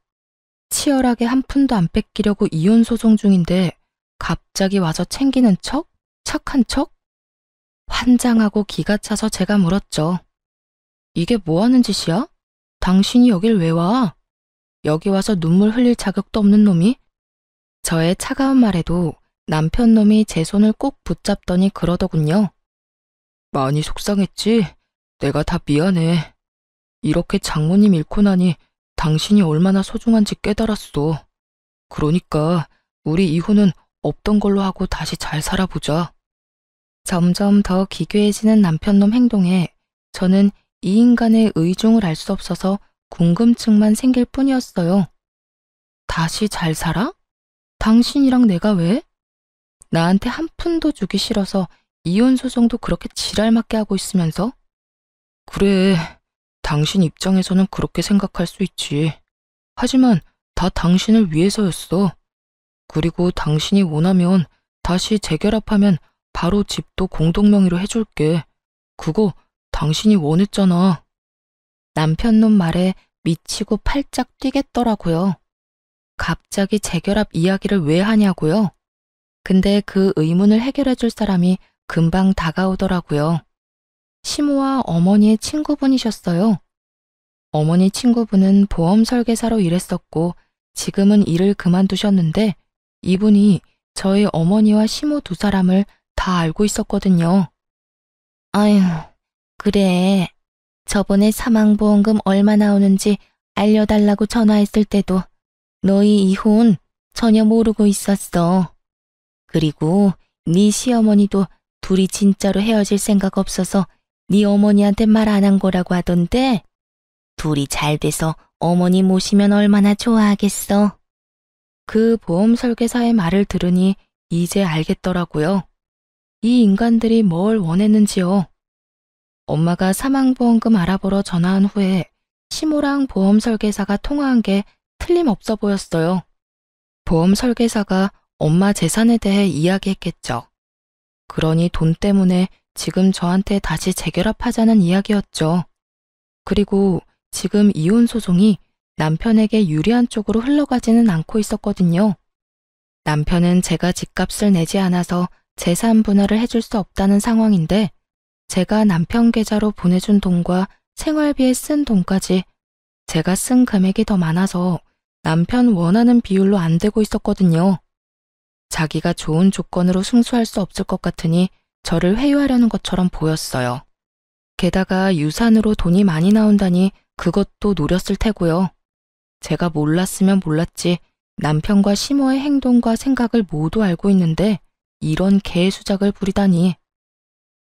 치열하게 한 푼도 안 뺏기려고 이혼 소송 중인데 갑자기 와서 챙기는 척? 착한 척? 환장하고 기가 차서 제가 물었죠. 이게 뭐 하는 짓이야? 당신이 여길 왜 와? 여기 와서 눈물 흘릴 자격도 없는 놈이? 저의 차가운 말에도 남편 놈이 제 손을 꼭 붙잡더니 그러더군요. 많이 속상했지? 내가 다 미안해. 이렇게 장모님 잃고 나니 당신이 얼마나 소중한지 깨달았어. 그러니까 우리 이후는 없던 걸로 하고 다시 잘 살아보자. 점점 더 기괴해지는 남편놈 행동에 저는 이 인간의 의중을 알 수 없어서 궁금증만 생길 뿐이었어요. 다시 잘 살아? 당신이랑 내가 왜? 나한테 한 푼도 주기 싫어서 이혼 소송도 그렇게 지랄맞게 하고 있으면서? 그래, 당신 입장에서는 그렇게 생각할 수 있지. 하지만 다 당신을 위해서였어. 그리고 당신이 원하면 다시 재결합하면 바로 집도 공동명의로 해줄게. 그거 당신이 원했잖아. 남편 놈 말에 미치고 팔짝 뛰겠더라고요. 갑자기 재결합 이야기를 왜 하냐고요? 근데 그 의문을 해결해 줄 사람이 금방 다가오더라고요. 시모와 어머니의 친구분이셨어요. 어머니 친구분은 보험 설계사로 일했었고 지금은 일을 그만두셨는데 이분이 저희 어머니와 시모 두 사람을 다 알고 있었거든요. 아휴, 그래. 저번에 사망보험금 얼마 나오는지 알려달라고 전화했을 때도 너희 이혼 전혀 모르고 있었어. 그리고 네 시어머니도 둘이 진짜로 헤어질 생각 없어서 네 어머니한테 말 안 한 거라고 하던데 둘이 잘 돼서 어머니 모시면 얼마나 좋아하겠어. 그 보험 설계사의 말을 들으니 이제 알겠더라고요. 이 인간들이 뭘 원했는지요. 엄마가 사망보험금 알아보러 전화한 후에 시모랑 보험 설계사가 통화한 게 틀림없어 보였어요. 보험 설계사가 엄마 재산에 대해 이야기했겠죠. 그러니 돈 때문에 지금 저한테 다시 재결합하자는 이야기였죠. 그리고 지금 이혼 소송이 남편에게 유리한 쪽으로 흘러가지는 않고 있었거든요. 남편은 제가 집값을 내지 않아서 재산 분할을 해줄 수 없다는 상황인데 제가 남편 계좌로 보내준 돈과 생활비에 쓴 돈까지 제가 쓴 금액이 더 많아서 남편 원하는 비율로 안 되고 있었거든요. 자기가 좋은 조건으로 승수할 수 없을 것 같으니 저를 회유하려는 것처럼 보였어요. 게다가 유산으로 돈이 많이 나온다니 그것도 노렸을 테고요. 제가 몰랐으면 몰랐지 남편과 시모의 행동과 생각을 모두 알고 있는데 이런 개수작을 부리다니.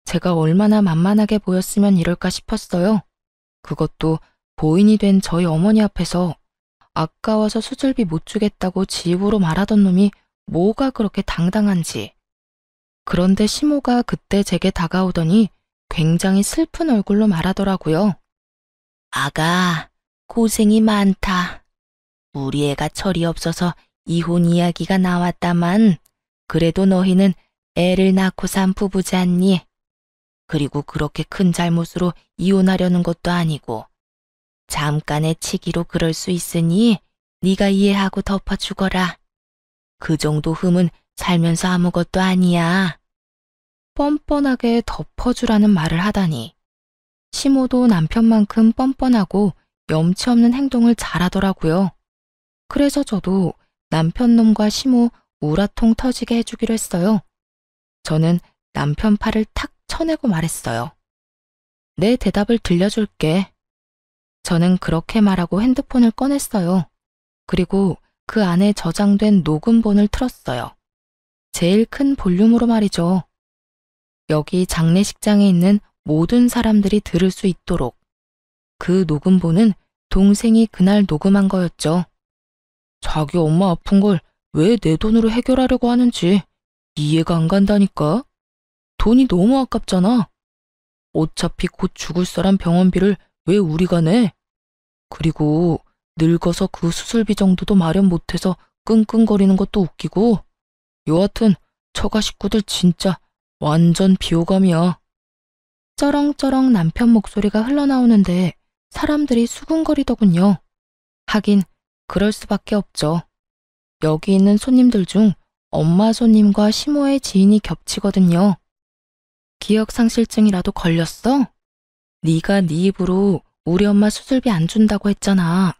제가 얼마나 만만하게 보였으면 이럴까 싶었어요. 그것도 보인이 된 저희 어머니 앞에서 아까워서 수술비 못 주겠다고 지입으로 말하던 놈이 뭐가 그렇게 당당한지. 그런데 시모가 그때 제게 다가오더니 굉장히 슬픈 얼굴로 말하더라고요. 아가, 고생이 많다. 우리 애가 철이 없어서 이혼 이야기가 나왔다만 그래도 너희는 애를 낳고 산 부부잖니. 그리고 그렇게 큰 잘못으로 이혼하려는 것도 아니고 잠깐의 치기로 그럴 수 있으니 네가 이해하고 덮어주거라. 그 정도 흠은 살면서 아무것도 아니야. 뻔뻔하게 덮어주라는 말을 하다니. 시모도 남편만큼 뻔뻔하고 염치 없는 행동을 잘하더라고요. 그래서 저도 남편 놈과 시모 우라통 터지게 해주기로 했어요. 저는 남편 팔을 탁 쳐내고 말했어요. 내 대답을 들려줄게. 저는 그렇게 말하고 핸드폰을 꺼냈어요. 그리고 그 안에 저장된 녹음본을 틀었어요. 제일 큰 볼륨으로 말이죠. 여기 장례식장에 있는 모든 사람들이 들을 수 있도록. 그 녹음본은 동생이 그날 녹음한 거였죠. 자기 엄마 아픈 걸 왜 내 돈으로 해결하려고 하는지 이해가 안 간다니까. 돈이 너무 아깝잖아. 어차피 곧 죽을 사람 병원비를 왜 우리가 내? 그리고 늙어서 그 수술비 정도도 마련 못해서 끙끙거리는 것도 웃기고. 여하튼 처가 식구들 진짜 완전 비호감이야. 쩌렁쩌렁 남편 목소리가 흘러나오는데 사람들이 수군거리더군요. 하긴 그럴 수밖에 없죠. 여기 있는 손님들 중 엄마 손님과 시모의 지인이 겹치거든요. 기억상실증이라도 걸렸어? 네가 네 입으로 우리 엄마 수술비 안 준다고 했잖아.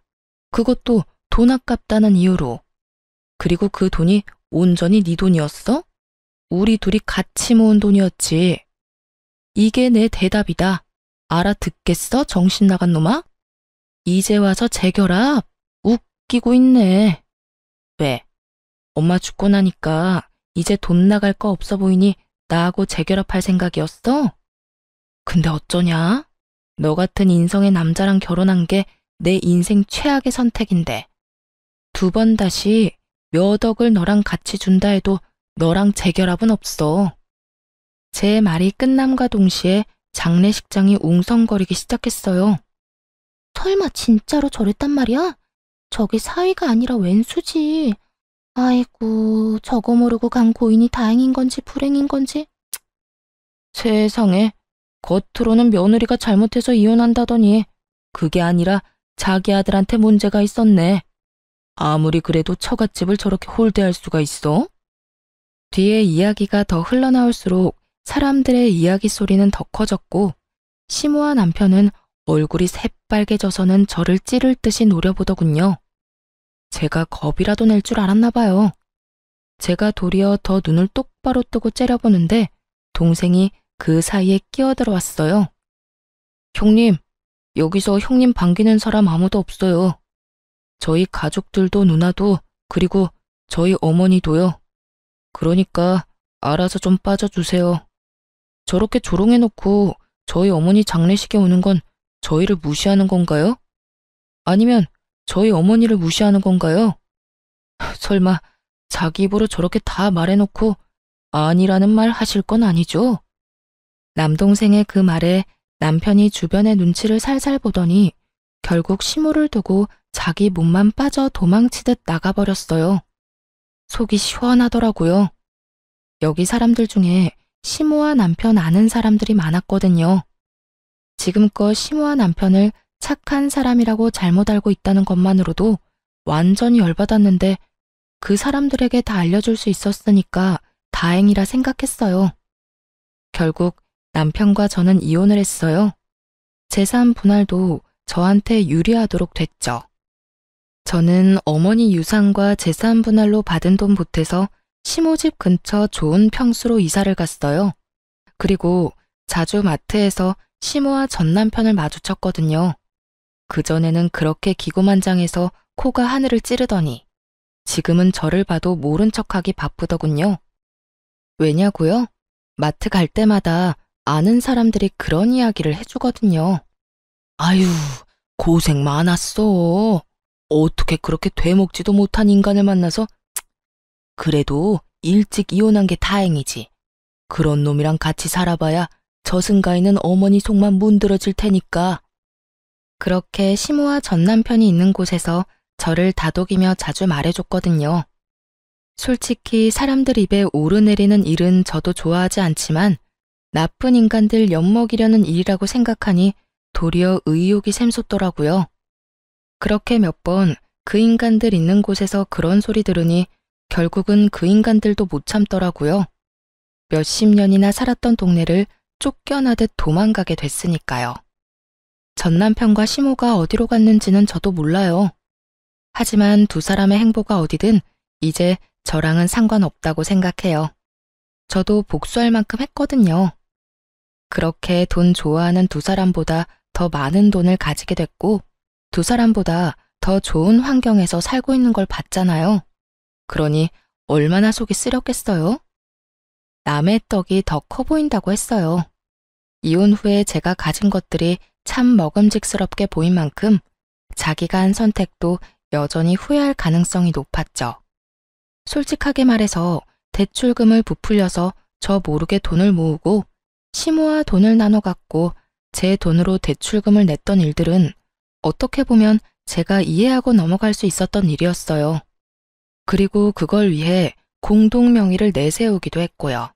그것도 돈 아깝다는 이유로. 그리고 그 돈이 온전히 네 돈이었어? 우리 둘이 같이 모은 돈이었지. 이게 내 대답이다. 알아듣겠어, 정신 나간 놈아? 이제 와서 재결합? 웃기고 있네. 왜? 엄마 죽고 나니까 이제 돈 나갈 거 없어 보이니 나하고 재결합할 생각이었어? 근데 어쩌냐? 너 같은 인성의 남자랑 결혼한 게 내 인생 최악의 선택인데. 2번 다시 몇 억을 너랑 같이 준다 해도 너랑 재결합은 없어. 제 말이 끝남과 동시에 장례식장이 웅성거리기 시작했어요. 설마 진짜로 저랬단 말이야? 저게 사위가 아니라 웬수지. 아이고, 저거 모르고 간 고인이 다행인 건지 불행인 건지. 세상에, 겉으로는 며느리가 잘못해서 이혼한다더니 그게 아니라 자기 아들한테 문제가 있었네. 아무리 그래도 처갓집을 저렇게 홀대할 수가 있어? 뒤에 이야기가 더 흘러나올수록 사람들의 이야기 소리는 더 커졌고 시모와 남편은 얼굴이 새빨개져서는 저를 찌를 듯이 노려보더군요. 제가 겁이라도 낼 줄 알았나 봐요. 제가 도리어 더 눈을 똑바로 뜨고 째려보는데 동생이 그 사이에 끼어들어왔어요. 형님, 여기서 형님 반기는 사람 아무도 없어요. 저희 가족들도 누나도 그리고 저희 어머니도요. 그러니까 알아서 좀 빠져주세요. 저렇게 조롱해놓고 저희 어머니 장례식에 오는 건 저희를 무시하는 건가요? 아니면 저희 어머니를 무시하는 건가요? 설마 자기 입으로 저렇게 다 말해놓고 아니라는 말 하실 건 아니죠? 남동생의 그 말에 남편이 주변의 눈치를 살살 보더니 결국 시모를 두고 자기 몸만 빠져 도망치듯 나가버렸어요. 속이 시원하더라고요. 여기 사람들 중에 시모와 남편 아는 사람들이 많았거든요. 지금껏 시모와 남편을 착한 사람이라고 잘못 알고 있다는 것만으로도 완전히 열받았는데 그 사람들에게 다 알려줄 수 있었으니까 다행이라 생각했어요. 결국 남편과 저는 이혼을 했어요. 재산 분할도 저한테 유리하도록 됐죠. 저는 어머니 유산과 재산 분할로 받은 돈 보태서 시모집 근처 좋은 평수로 이사를 갔어요. 그리고 자주 마트에서 시모와 전 남편을 마주쳤거든요. 그전에는 그렇게 기고만장해서 코가 하늘을 찌르더니 지금은 저를 봐도 모른 척하기 바쁘더군요. 왜냐고요? 마트 갈 때마다 아는 사람들이 그런 이야기를 해주거든요. 아유, 고생 많았어. 어떻게 그렇게 되먹지도 못한 인간을 만나서. 그래도 일찍 이혼한 게 다행이지. 그런 놈이랑 같이 살아봐야 저승가에는 어머니 속만 문드러질 테니까. 그렇게 시모와 전 남편이 있는 곳에서 저를 다독이며 자주 말해줬거든요. 솔직히 사람들 입에 오르내리는 일은 저도 좋아하지 않지만 나쁜 인간들 엿먹이려는 일이라고 생각하니 도리어 의욕이 샘솟더라고요. 그렇게 몇 번 그 인간들 있는 곳에서 그런 소리 들으니 결국은 그 인간들도 못 참더라고요. 몇십 년이나 살았던 동네를 쫓겨나듯 도망가게 됐으니까요. 전 남편과 시모가 어디로 갔는지는 저도 몰라요. 하지만 두 사람의 행보가 어디든 이제 저랑은 상관없다고 생각해요. 저도 복수할 만큼 했거든요. 그렇게 돈 좋아하는 두 사람보다 더 많은 돈을 가지게 됐고 두 사람보다 더 좋은 환경에서 살고 있는 걸 봤잖아요. 그러니 얼마나 속이 쓰렸겠어요? 남의 떡이 더 커 보인다고 했어요. 이혼 후에 제가 가진 것들이 참 먹음직스럽게 보인 만큼 자기가 한 선택도 여전히 후회할 가능성이 높았죠. 솔직하게 말해서 대출금을 부풀려서 저 모르게 돈을 모으고 시모와 돈을 나눠 갖고 제 돈으로 대출금을 냈던 일들은 어떻게 보면 제가 이해하고 넘어갈 수 있었던 일이었어요. 그리고 그걸 위해 공동 명의를 내세우기도 했고요.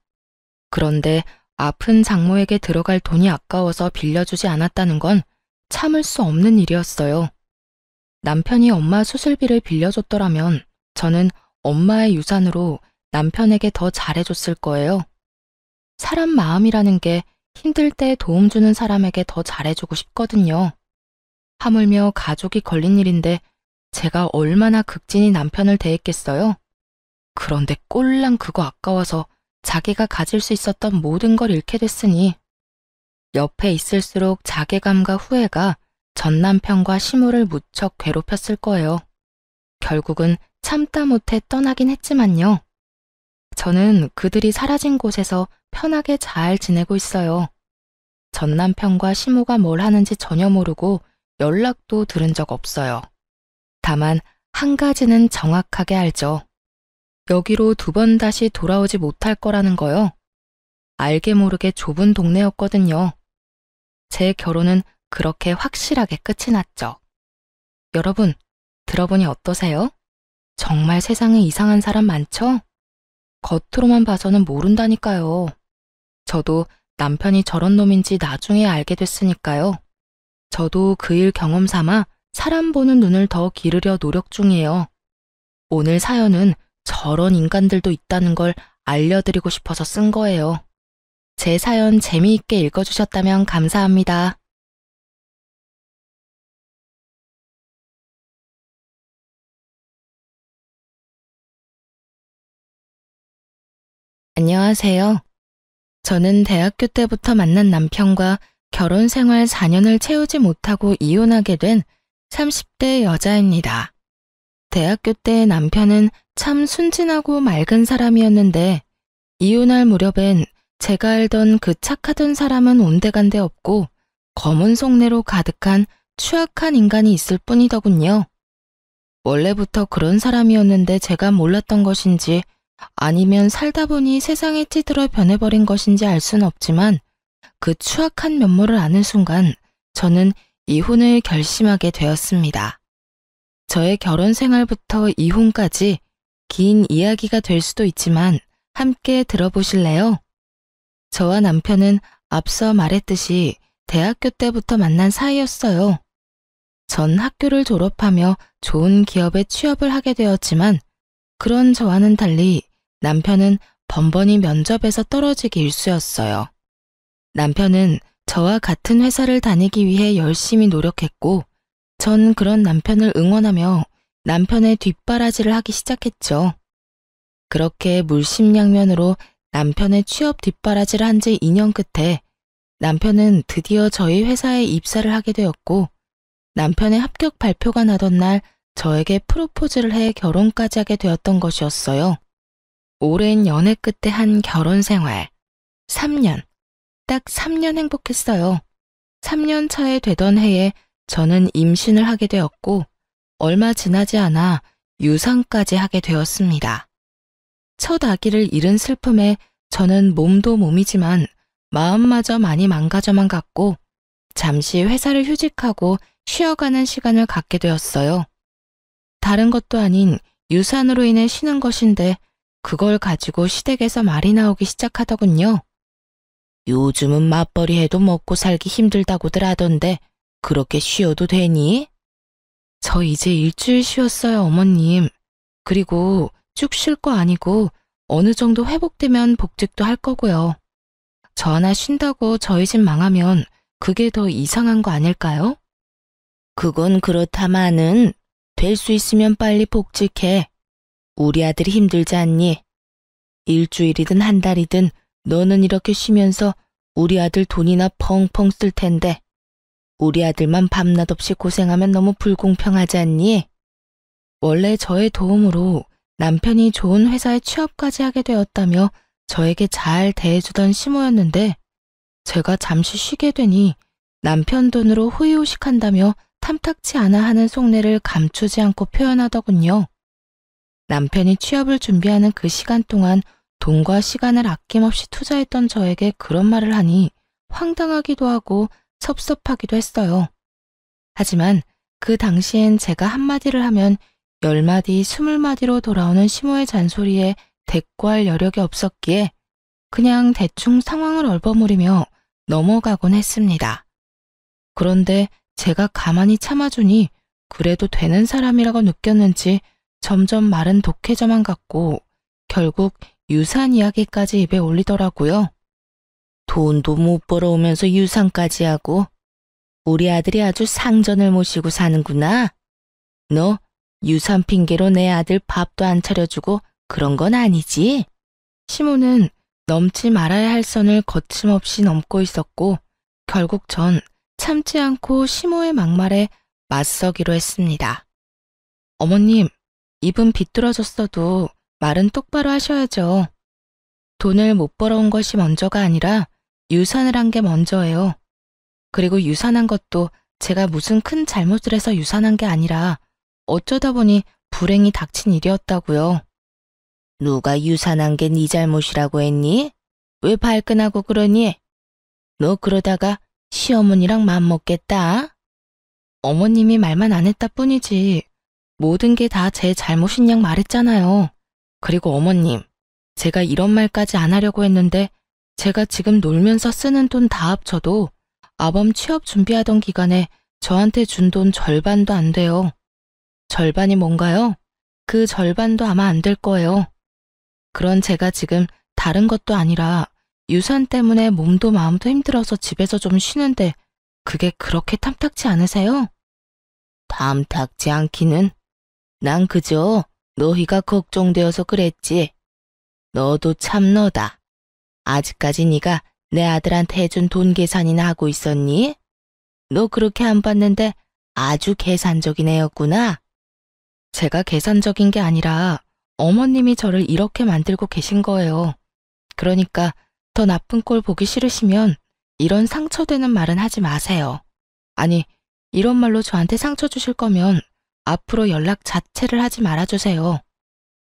그런데 아픈 장모에게 들어갈 돈이 아까워서 빌려주지 않았다는 건 참을 수 없는 일이었어요. 남편이 엄마 수술비를 빌려줬더라면 저는 엄마의 유산으로 남편에게 더 잘해줬을 거예요. 사람 마음이라는 게 힘들 때 도움 주는 사람에게 더 잘해주고 싶거든요. 하물며 가족이 걸린 일인데 제가 얼마나 극진히 남편을 대했겠어요? 그런데 꼴랑 그거 아까워서 자기가 가질 수 있었던 모든 걸 잃게 됐으니 옆에 있을수록 자괴감과 후회가 전 남편과 시모를 무척 괴롭혔을 거예요. 결국은 참다 못해 떠나긴 했지만요. 저는 그들이 사라진 곳에서 편하게 잘 지내고 있어요. 전 남편과 시모가 뭘 하는지 전혀 모르고 연락도 들은 적 없어요. 다만 한 가지는 정확하게 알죠. 여기로 두 번 다시 돌아오지 못할 거라는 거요. 알게 모르게 좁은 동네였거든요. 제 결혼은 그렇게 확실하게 끝이 났죠. 여러분, 들어보니 어떠세요? 정말 세상에 이상한 사람 많죠? 겉으로만 봐서는 모른다니까요. 저도 남편이 저런 놈인지 나중에 알게 됐으니까요. 저도 그 일 경험 삼아 사람 보는 눈을 더 기르려 노력 중이에요. 오늘 사연은 저런 인간들도 있다는 걸 알려드리고 싶어서 쓴 거예요. 제 사연 재미있게 읽어주셨다면 감사합니다. 안녕하세요. 저는 대학교 때부터 만난 남편과 결혼 생활 4년을 채우지 못하고 이혼하게 된 30대 여자입니다. 대학교 때 남편은 참 순진하고 맑은 사람이었는데 이혼할 무렵엔 제가 알던 그 착하던 사람은 온데간데 없고 검은 속내로 가득한 추악한 인간이 있을 뿐이더군요. 원래부터 그런 사람이었는데 제가 몰랐던 것인지 아니면 살다 보니 세상에 찌들어 변해버린 것인지 알 수는 없지만 그 추악한 면모를 아는 순간 저는 이혼을 결심하게 되었습니다. 저의 결혼 생활부터 이혼까지 긴 이야기가 될 수도 있지만 함께 들어보실래요? 저와 남편은 앞서 말했듯이 대학교 때부터 만난 사이였어요. 전 학교를 졸업하며 좋은 기업에 취업을 하게 되었지만 그런 저와는 달리 남편은 번번이 면접에서 떨어지기 일쑤였어요. 남편은 저와 같은 회사를 다니기 위해 열심히 노력했고 전 그런 남편을 응원하며 남편의 뒷바라지를 하기 시작했죠. 그렇게 물심양면으로 남편의 취업 뒷바라지를 한 지 2년 끝에 남편은 드디어 저희 회사에 입사를 하게 되었고 남편의 합격 발표가 나던 날 저에게 프로포즈를 해 결혼까지 하게 되었던 것이었어요. 오랜 연애 끝에 한 결혼 생활. 3년. 딱 3년 행복했어요. 3년 차에 되던 해에 저는 임신을 하게 되었고 얼마 지나지 않아 유산까지 하게 되었습니다. 첫 아기를 잃은 슬픔에 저는 몸도 몸이지만 마음마저 많이 망가져만 갔고 잠시 회사를 휴직하고 쉬어가는 시간을 갖게 되었어요. 다른 것도 아닌 유산으로 인해 쉬는 것인데 그걸 가지고 시댁에서 말이 나오기 시작하더군요. 요즘은 맞벌이 해도 먹고 살기 힘들다고들 하던데 그렇게 쉬어도 되니? 저 이제 일주일 쉬었어요, 어머님. 그리고 쭉 쉴 거 아니고 어느 정도 회복되면 복직도 할 거고요. 저 하나 쉰다고 저희 집 망하면 그게 더 이상한 거 아닐까요? 그건 그렇다마는 될 수 있으면 빨리 복직해. 우리 아들이 힘들지 않니? 일주일이든 한 달이든 너는 이렇게 쉬면서 우리 아들 돈이나 펑펑 쓸 텐데 우리 아들만 밤낮 없이 고생하면 너무 불공평하지 않니? 원래 저의 도움으로 남편이 좋은 회사에 취업까지 하게 되었다며 저에게 잘 대해주던 시모였는데 제가 잠시 쉬게 되니 남편 돈으로 호의호식한다며 탐탁치 않아 하는 속내를 감추지 않고 표현하더군요. 남편이 취업을 준비하는 그 시간 동안 돈과 시간을 아낌없이 투자했던 저에게 그런 말을 하니 황당하기도 하고 섭섭하기도 했어요. 하지만 그 당시엔 제가 한마디를 하면 10마디, 20마디로 돌아오는 시모의 잔소리에 대꾸할 여력이 없었기에 그냥 대충 상황을 얼버무리며 넘어가곤 했습니다. 그런데 제가 가만히 참아주니 그래도 되는 사람이라고 느꼈는지 점점 말은 독해져만 갔고 결국 유산 이야기까지 입에 올리더라고요. 돈도 못 벌어오면서 유산까지 하고 우리 아들이 아주 상전을 모시고 사는구나. 너 유산 핑계로 내 아들 밥도 안 차려주고 그런 건 아니지? 시모는 넘지 말아야 할 선을 거침없이 넘고 있었고 결국 전 참지 않고 시모의 막말에 맞서기로 했습니다. 어머님, 입은 비뚤어졌어도 말은 똑바로 하셔야죠. 돈을 못 벌어온 것이 먼저가 아니라 유산을 한 게 먼저예요. 그리고 유산한 것도 제가 무슨 큰 잘못을 해서 유산한 게 아니라 어쩌다 보니 불행이 닥친 일이었다고요. 누가 유산한 게 네 잘못이라고 했니? 왜 발끈하고 그러니? 너 그러다가 시어머니랑 맘먹겠다. 어머님이 말만 안 했다 뿐이지 모든 게 다 제 잘못인 양 말했잖아요. 그리고 어머님, 제가 이런 말까지 안 하려고 했는데 제가 지금 놀면서 쓰는 돈 다 합쳐도 아범 취업 준비하던 기간에 저한테 준 돈 절반도 안 돼요. 절반이 뭔가요? 그 절반도 아마 안 될 거예요. 그런 제가 지금 다른 것도 아니라 유산 때문에 몸도 마음도 힘들어서 집에서 좀 쉬는데 그게 그렇게 탐탁치 않으세요? 탐탁지 않기는. 난 그저 너희가 걱정되어서 그랬지. 너도 참 너다. 아직까지 네가 내 아들한테 해준 돈 계산이나 하고 있었니? 너 그렇게 안 봤는데 아주 계산적인 애였구나. 제가 계산적인 게 아니라 어머님이 저를 이렇게 만들고 계신 거예요. 그러니까 더 나쁜 꼴 보기 싫으시면 이런 상처되는 말은 하지 마세요. 아니, 이런 말로 저한테 상처 주실 거면 앞으로 연락 자체를 하지 말아주세요.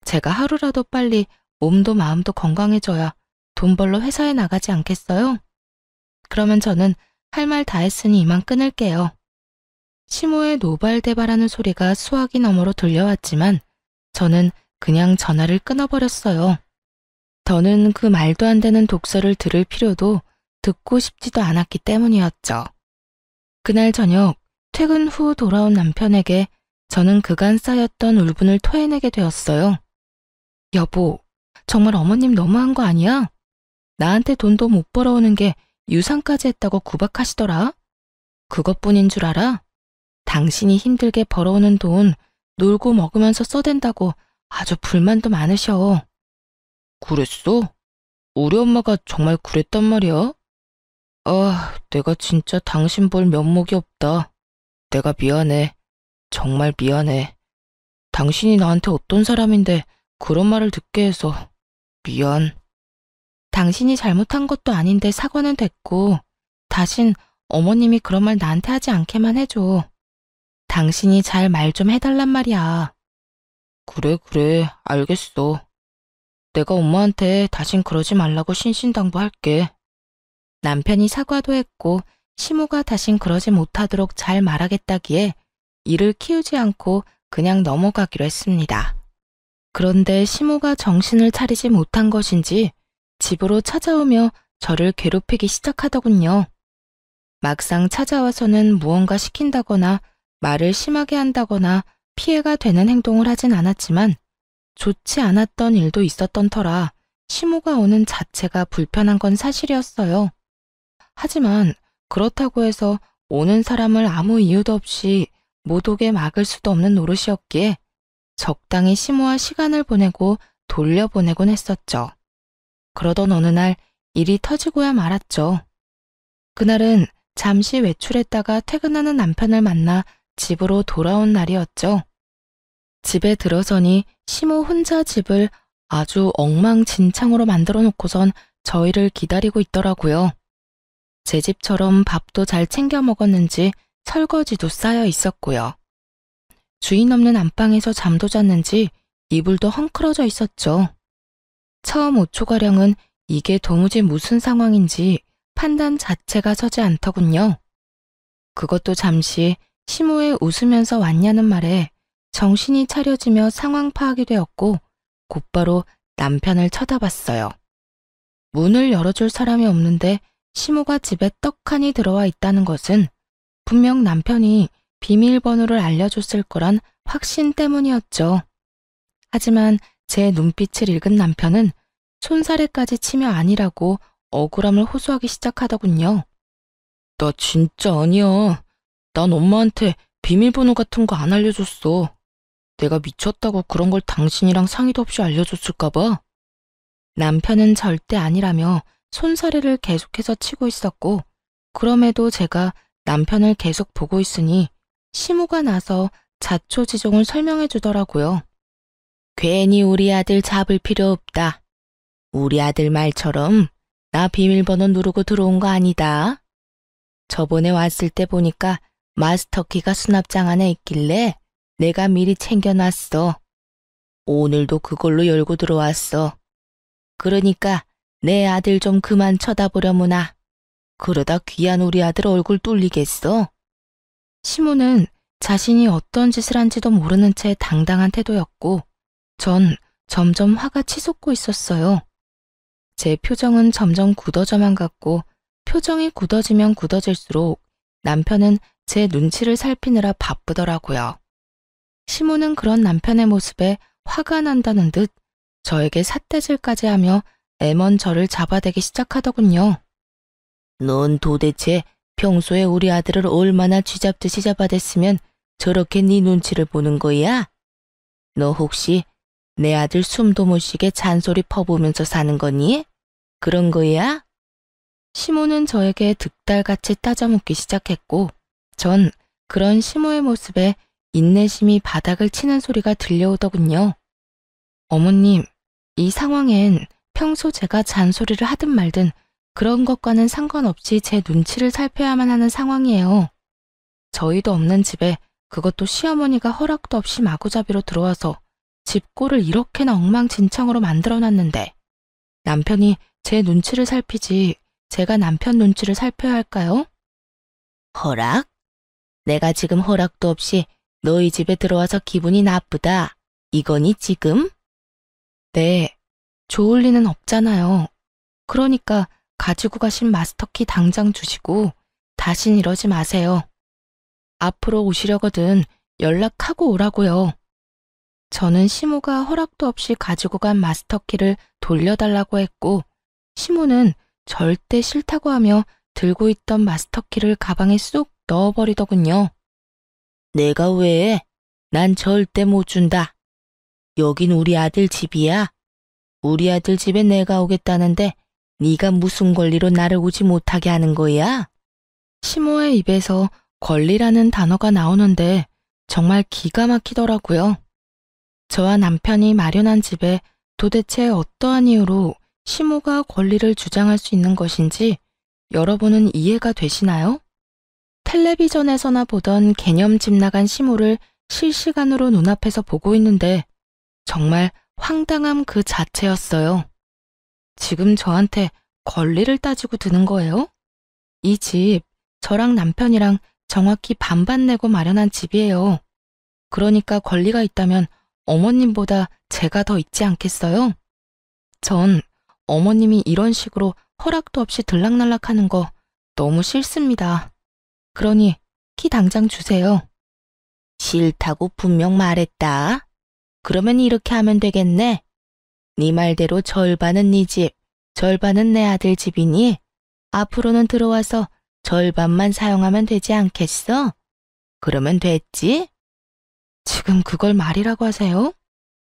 제가 하루라도 빨리 몸도 마음도 건강해져야 돈 벌러 회사에 나가지 않겠어요? 그러면 저는 할 말 다 했으니 이만 끊을게요. 시모의 노발대발하는 소리가 수화기 너머로 들려왔지만 저는 그냥 전화를 끊어버렸어요. 더는 그 말도 안 되는 독설을 들을 필요도 듣고 싶지도 않았기 때문이었죠. 그날 저녁 퇴근 후 돌아온 남편에게 저는 그간 쌓였던 울분을 토해내게 되었어요. 여보, 정말 어머님 너무한 거 아니야? 나한테 돈도 못 벌어오는 게 유산까지 했다고 구박하시더라. 그것뿐인 줄 알아? 당신이 힘들게 벌어오는 돈 놀고 먹으면서 써댄다고 아주 불만도 많으셔. 그랬어? 우리 엄마가 정말 그랬단 말이야? 아, 내가 진짜 당신 볼 면목이 없다. 내가 미안해. 정말 미안해. 당신이 나한테 어떤 사람인데 그런 말을 듣게 해서 미안. 당신이 잘못한 것도 아닌데 사과는 됐고 다신 어머님이 그런 말 나한테 하지 않게만 해줘. 당신이 잘 말 좀 해달란 말이야. 그래, 알겠어. 내가 엄마한테 다신 그러지 말라고 신신당부할게. 남편이 사과도 했고 시모가 다신 그러지 못하도록 잘 말하겠다기에 이를 키우지 않고 그냥 넘어가기로 했습니다. 그런데 시모가 정신을 차리지 못한 것인지 집으로 찾아오며 저를 괴롭히기 시작하더군요. 막상 찾아와서는 무언가 시킨다거나 말을 심하게 한다거나 피해가 되는 행동을 하진 않았지만 좋지 않았던 일도 있었던 터라 시모가 오는 자체가 불편한 건 사실이었어요. 하지만 그렇다고 해서 오는 사람을 아무 이유도 없이 못 오게 막을 수도 없는 노릇이었기에 적당히 시모와 시간을 보내고 돌려보내곤 했었죠. 그러던 어느 날 일이 터지고야 말았죠. 그날은 잠시 외출했다가 퇴근하는 남편을 만나 집으로 돌아온 날이었죠. 집에 들어서니 시모 혼자 집을 아주 엉망진창으로 만들어 놓고선 저희를 기다리고 있더라고요. 제 집처럼 밥도 잘 챙겨 먹었는지 설거지도 쌓여 있었고요. 주인 없는 안방에서 잠도 잤는지 이불도 헝클어져 있었죠. 처음 5초가량은 이게 도무지 무슨 상황인지 판단 자체가 서지 않더군요. 그것도 잠시 시모의 웃으면서 왔냐는 말에 정신이 차려지며 상황 파악이 되었고 곧바로 남편을 쳐다봤어요. 문을 열어줄 사람이 없는데 시모가 집에 떡하니 들어와 있다는 것은 분명 남편이 비밀번호를 알려줬을 거란 확신 때문이었죠. 하지만 제 눈빛을 읽은 남편은 손사래까지 치며 아니라고 억울함을 호소하기 시작하더군요. 나 진짜 아니야. 난 엄마한테 비밀번호 같은 거 안 알려줬어. 내가 미쳤다고 그런 걸 당신이랑 상의도 없이 알려줬을까봐. 남편은 절대 아니라며 손사래를 계속해서 치고 있었고 그럼에도 제가 남편을 계속 보고 있으니 시모가 나서 자초지종을 설명해 주더라고요. 괜히 우리 아들 잡을 필요 없다. 우리 아들 말처럼 나 비밀번호 누르고 들어온 거 아니다. 저번에 왔을 때 보니까 마스터키가 수납장 안에 있길래 내가 미리 챙겨놨어. 오늘도 그걸로 열고 들어왔어. 그러니까 내 아들 좀 그만 쳐다보려무나. 그러다 귀한 우리 아들 얼굴 뚫리겠어. 시모는 자신이 어떤 짓을 한지도 모르는 채 당당한 태도였고 전 점점 화가 치솟고 있었어요. 제 표정은 점점 굳어져만 갔고 표정이 굳어지면 굳어질수록 남편은 제 눈치를 살피느라 바쁘더라고요. 시모는 그런 남편의 모습에 화가 난다는 듯 저에게 삿대질까지 하며 애먼 저를 잡아대기 시작하더군요. 넌 도대체 평소에 우리 아들을 얼마나 쥐잡듯이 잡아댔으면 저렇게 네 눈치를 보는 거야? 너 혹시 내 아들 숨도 못 쉬게 잔소리 퍼부으면서 사는 거니? 그런 거야? 시모는 저에게 득달같이 따져묻기 시작했고 전 그런 시모의 모습에 인내심이 바닥을 치는 소리가 들려오더군요. 어머님, 이 상황엔 평소 제가 잔소리를 하든 말든 그런 것과는 상관없이 제 눈치를 살펴야만 하는 상황이에요. 저희도 없는 집에 그것도 시어머니가 허락도 없이 마구잡이로 들어와서 집 꼴을 이렇게나 엉망진창으로 만들어놨는데 남편이 제 눈치를 살피지 제가 남편 눈치를 살펴야 할까요? 허락? 내가 지금 허락도 없이 너희 집에 들어와서 기분이 나쁘다. 이거니 지금? 네, 좋을 리는 없잖아요. 그러니까 가지고 가신 마스터키 당장 주시고 다신 이러지 마세요. 앞으로 오시려거든 연락하고 오라고요. 저는 시모가 허락도 없이 가지고 간 마스터키를 돌려달라고 했고 시모는 절대 싫다고 하며 들고 있던 마스터키를 가방에 쏙 넣어버리더군요. 내가 왜? 난 절대 못 준다. 여긴 우리 아들 집이야. 우리 아들 집에 내가 오겠다는데 네가 무슨 권리로 나를 오지 못하게 하는 거야? 시모의 입에서 권리라는 단어가 나오는데 정말 기가 막히더라고요. 저와 남편이 마련한 집에 도대체 어떠한 이유로 시모가 권리를 주장할 수 있는 것인지 여러분은 이해가 되시나요? 텔레비전에서나 보던 개념 집 나간 시모를 실시간으로 눈앞에서 보고 있는데 정말 황당함 그 자체였어요. 지금 저한테 권리를 따지고 드는 거예요? 이 집, 저랑 남편이랑 정확히 반반 내고 마련한 집이에요. 그러니까 권리가 있다면 어머님보다 제가 더 있지 않겠어요? 전 어머님이 이런 식으로 허락도 없이 들락날락하는 거 너무 싫습니다. 그러니 키 당장 주세요. 싫다고 분명 말했다. 그러면 이렇게 하면 되겠네. 네 말대로 절반은 네 집, 절반은 내 아들 집이니 앞으로는 들어와서 절반만 사용하면 되지 않겠어? 그러면 됐지? 지금 그걸 말이라고 하세요?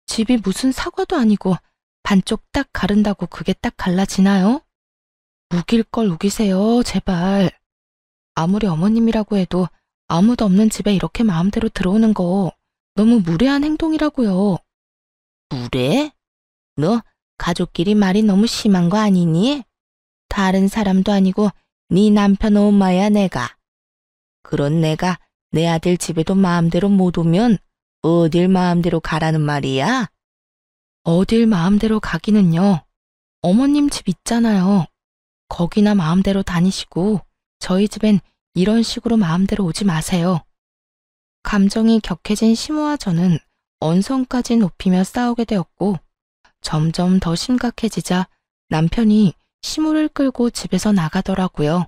집이 무슨 사과도 아니고 반쪽 딱 가른다고 그게 딱 갈라지나요? 우길 걸 우기세요, 제발. 아무리 어머님이라고 해도 아무도 없는 집에 이렇게 마음대로 들어오는 거 너무 무례한 행동이라고요. 무례? 너 가족끼리 말이 너무 심한 거 아니니? 다른 사람도 아니고 네 남편 엄마야 내가. 그런 내가 내 아들 집에도 마음대로 못 오면 어딜 마음대로 가라는 말이야? 어딜 마음대로 가기는요. 어머님 집 있잖아요. 거기나 마음대로 다니시고 저희 집엔 이런 식으로 마음대로 오지 마세요. 감정이 격해진 시모와 저는 언성까지 높이며 싸우게 되었고 점점 더 심각해지자 남편이 시모를 끌고 집에서 나가더라고요.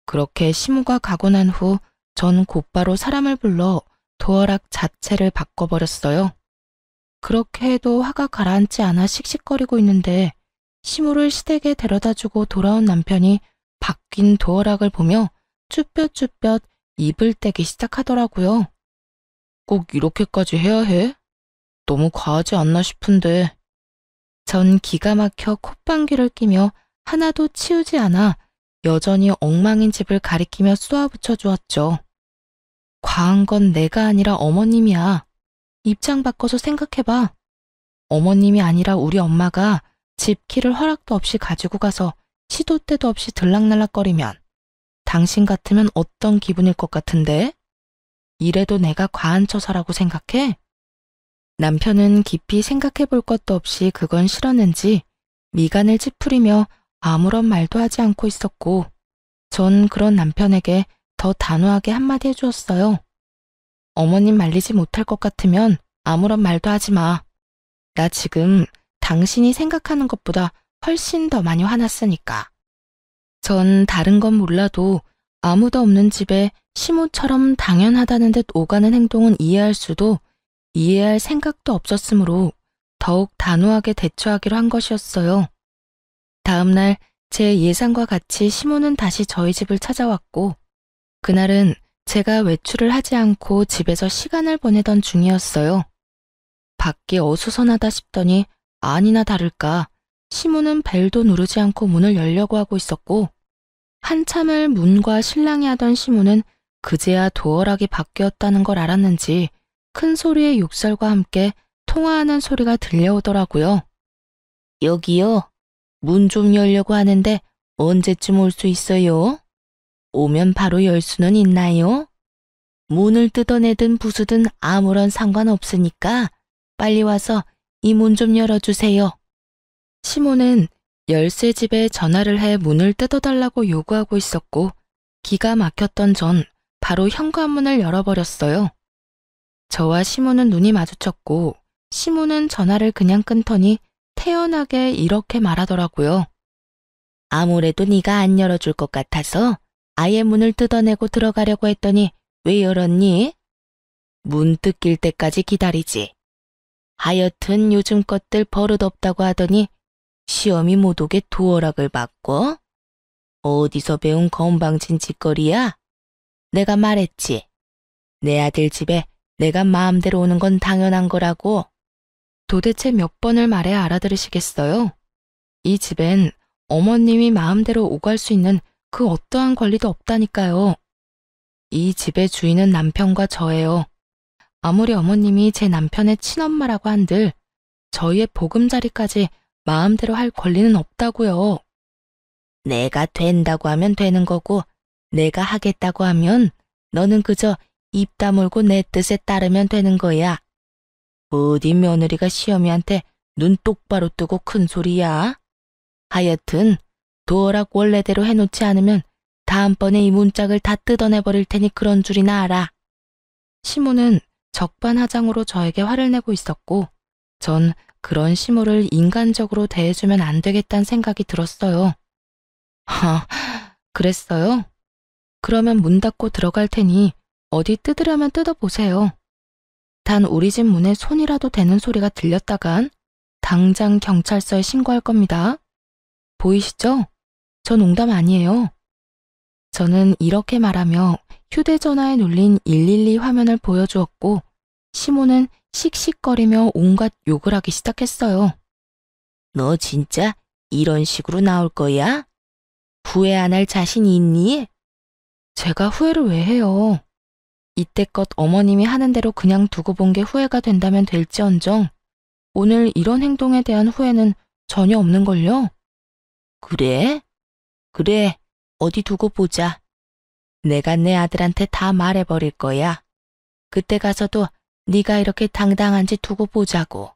그렇게 시모가 가고 난 후 전 곧바로 사람을 불러 도어락 자체를 바꿔버렸어요. 그렇게 해도 화가 가라앉지 않아 씩씩거리고 있는데 시모를 시댁에 데려다주고 돌아온 남편이 바뀐 도어락을 보며 쭈뼛쭈뼛 입을 떼기 시작하더라고요. 꼭 이렇게까지 해야 해? 너무 과하지 않나 싶은데. 전 기가 막혀 콧방귀를 끼며 하나도 치우지 않아 여전히 엉망인 집을 가리키며 쏘아붙여 주었죠. 과한 건 내가 아니라 어머님이야. 입장 바꿔서 생각해봐. 어머님이 아니라 우리 엄마가 집 키를 허락도 없이 가지고 가서 시도 때도 없이 들락날락거리면 당신 같으면 어떤 기분일 것 같은데? 이래도 내가 과한 처사라고 생각해? 남편은 깊이 생각해 볼 것도 없이 그건 싫었는지 미간을 찌푸리며 아무런 말도 하지 않고 있었고 전 그런 남편에게 더 단호하게 한마디 해주었어요. 어머님 말리지 못할 것 같으면 아무런 말도 하지 마. 나 지금 당신이 생각하는 것보다 훨씬 더 많이 화났으니까. 전 다른 건 몰라도 아무도 없는 집에 시모처럼 당연하다는 듯 오가는 행동은 이해할 수도 이해할 생각도 없었으므로 더욱 단호하게 대처하기로 한 것이었어요. 다음 날 제 예상과 같이 시모는 다시 저희 집을 찾아왔고 그날은 제가 외출을 하지 않고 집에서 시간을 보내던 중이었어요. 밖이 어수선하다 싶더니 아니나 다를까 시모는 벨도 누르지 않고 문을 열려고 하고 있었고 한참을 문과 실랑이 하던 시모는 그제야 도어락이 바뀌었다는 걸 알았는지 큰 소리의 욕설과 함께 통화하는 소리가 들려오더라고요. 여기요. 문 좀 열려고 하는데 언제쯤 올 수 있어요? 오면 바로 열 수는 있나요? 문을 뜯어내든 부수든 아무런 상관없으니까 빨리 와서 이 문 좀 열어주세요. 시모는 열쇠집에 전화를 해 문을 뜯어달라고 요구하고 있었고 기가 막혔던 전 바로 현관문을 열어버렸어요. 저와 시모는 눈이 마주쳤고 시모는 전화를 그냥 끊더니 태연하게 이렇게 말하더라고요. 아무래도 네가 안 열어줄 것 같아서 아예 문을 뜯어내고 들어가려고 했더니 왜 열었니? 문 뜯길 때까지 기다리지. 하여튼 요즘 것들 버릇없다고 하더니 시험이 못 오게 도어락을 바꿔? 어디서 배운 건방진 짓거리야? 내가 말했지. 내 아들 집에 내가 마음대로 오는 건 당연한 거라고. 도대체 몇 번을 말해야 알아들으시겠어요? 이 집엔 어머님이 마음대로 오갈 수 있는 그 어떠한 권리도 없다니까요. 이 집의 주인은 남편과 저예요. 아무리 어머님이 제 남편의 친엄마라고 한들 저희의 보금자리까지 마음대로 할 권리는 없다고요. 내가 된다고 하면 되는 거고 내가 하겠다고 하면 너는 그저 입 다물고 내 뜻에 따르면 되는 거야. 어디 며느리가 시어미한테 눈 똑바로 뜨고 큰 소리야. 하여튼 도어락 원래대로 해놓지 않으면 다음번에 이 문짝을 다 뜯어내버릴 테니 그런 줄이나 알아. 시모는 적반하장으로 저에게 화를 내고 있었고 전 그런 시모를 인간적으로 대해주면 안 되겠다는 생각이 들었어요. 그랬어요? 그러면 문 닫고 들어갈 테니 어디 뜯으려면 뜯어보세요. 단 우리 집 문에 손이라도 대는 소리가 들렸다간 당장 경찰서에 신고할 겁니다. 보이시죠? 저 농담 아니에요. 저는 이렇게 말하며 휴대전화에 눌린 112 화면을 보여주었고 시모는 씩씩거리며 온갖 욕을 하기 시작했어요. 너 진짜 이런 식으로 나올 거야? 후회 안 할 자신이 있니? 제가 후회를 왜 해요? 이때껏 어머님이 하는 대로 그냥 두고 본 게 후회가 된다면 될지언정 오늘 이런 행동에 대한 후회는 전혀 없는걸요? 그래? 그래, 어디 두고 보자. 내가 내 아들한테 다 말해버릴 거야. 그때 가서도 네가 이렇게 당당한지 두고 보자고.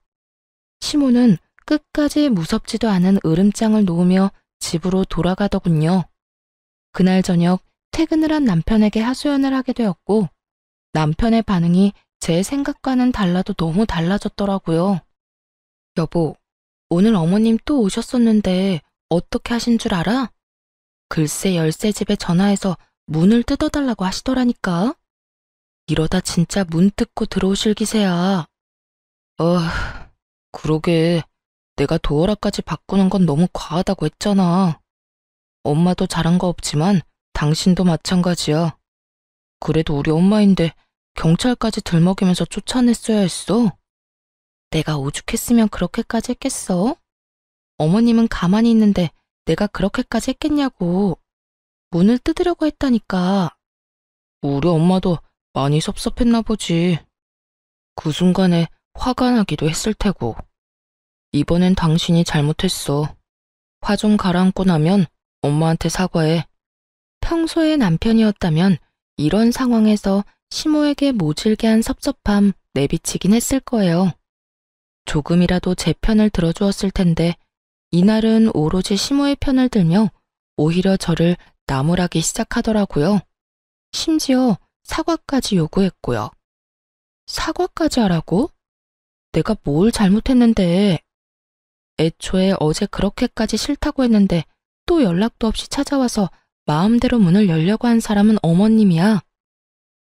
시모는 끝까지 무섭지도 않은 으름장을 놓으며 집으로 돌아가더군요. 그날 저녁 퇴근을 한 남편에게 하소연을 하게 되었고 남편의 반응이 제 생각과는 달라도 너무 달라졌더라고요. 여보, 오늘 어머님 또 오셨었는데 어떻게 하신 줄 알아? 글쎄 열쇠집에 전화해서 문을 뜯어달라고 하시더라니까. 이러다 진짜 문 뜯고 들어오실 기세야. 그러게. 내가 도어락까지 바꾸는 건 너무 과하다고 했잖아. 엄마도 잘한 거 없지만 당신도 마찬가지야. 그래도 우리 엄마인데 경찰까지 들먹이면서 쫓아냈어야 했어. 내가 오죽했으면 그렇게까지 했겠어? 어머님은 가만히 있는데 내가 그렇게까지 했겠냐고. 문을 뜯으려고 했다니까. 우리 엄마도 많이 섭섭했나 보지. 그 순간에 화가 나기도 했을 테고. 이번엔 당신이 잘못했어. 화 좀 가라앉고 나면 엄마한테 사과해. 평소에 남편이었다면 이런 상황에서 시모에게 모질게 한 섭섭함 내비치긴 했을 거예요. 조금이라도 제 편을 들어주었을 텐데 이날은 오로지 시모의 편을 들며 오히려 저를 나무라기 시작하더라고요. 심지어 사과까지 요구했고요. 사과까지 하라고? 내가 뭘 잘못했는데. 애초에 어제 그렇게까지 싫다고 했는데 또 연락도 없이 찾아와서 마음대로 문을 열려고 한 사람은 어머님이야.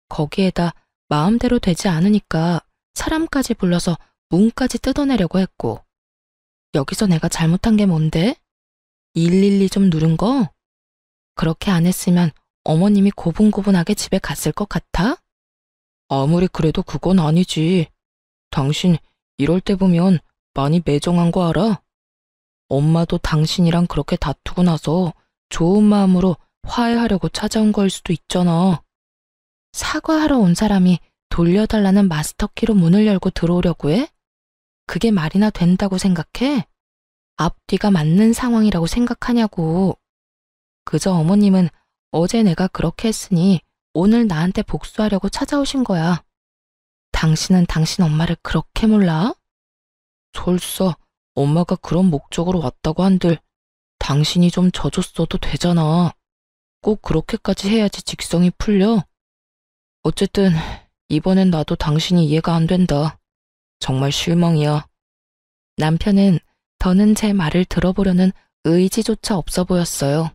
거기에다 마음대로 되지 않으니까 사람까지 불러서 문까지 뜯어내려고 했고. 여기서 내가 잘못한 게 뭔데? 112 좀 누른 거? 그렇게 안 했으면 어머님이 고분고분하게 집에 갔을 것 같아? 아무리 그래도 그건 아니지. 당신 이럴 때 보면 많이 매정한 거 알아? 엄마도 당신이랑 그렇게 다투고 나서 좋은 마음으로 화해하려고 찾아온 거일 수도 있잖아. 사과하러 온 사람이 돌려달라는 마스터키로 문을 열고 들어오려고 해? 그게 말이나 된다고 생각해? 앞뒤가 맞는 상황이라고 생각하냐고. 그저 어머님은 어제 내가 그렇게 했으니 오늘 나한테 복수하려고 찾아오신 거야. 당신은 당신 엄마를 그렇게 몰라? 설사 엄마가 그런 목적으로 왔다고 한들 당신이 좀 져줬어도 되잖아. 꼭 그렇게까지 해야지 직성이 풀려? 어쨌든 이번엔 나도 당신이 이해가 안 된다. 정말 실망이야. 남편은 더는 제 말을 들어보려는 의지조차 없어 보였어요.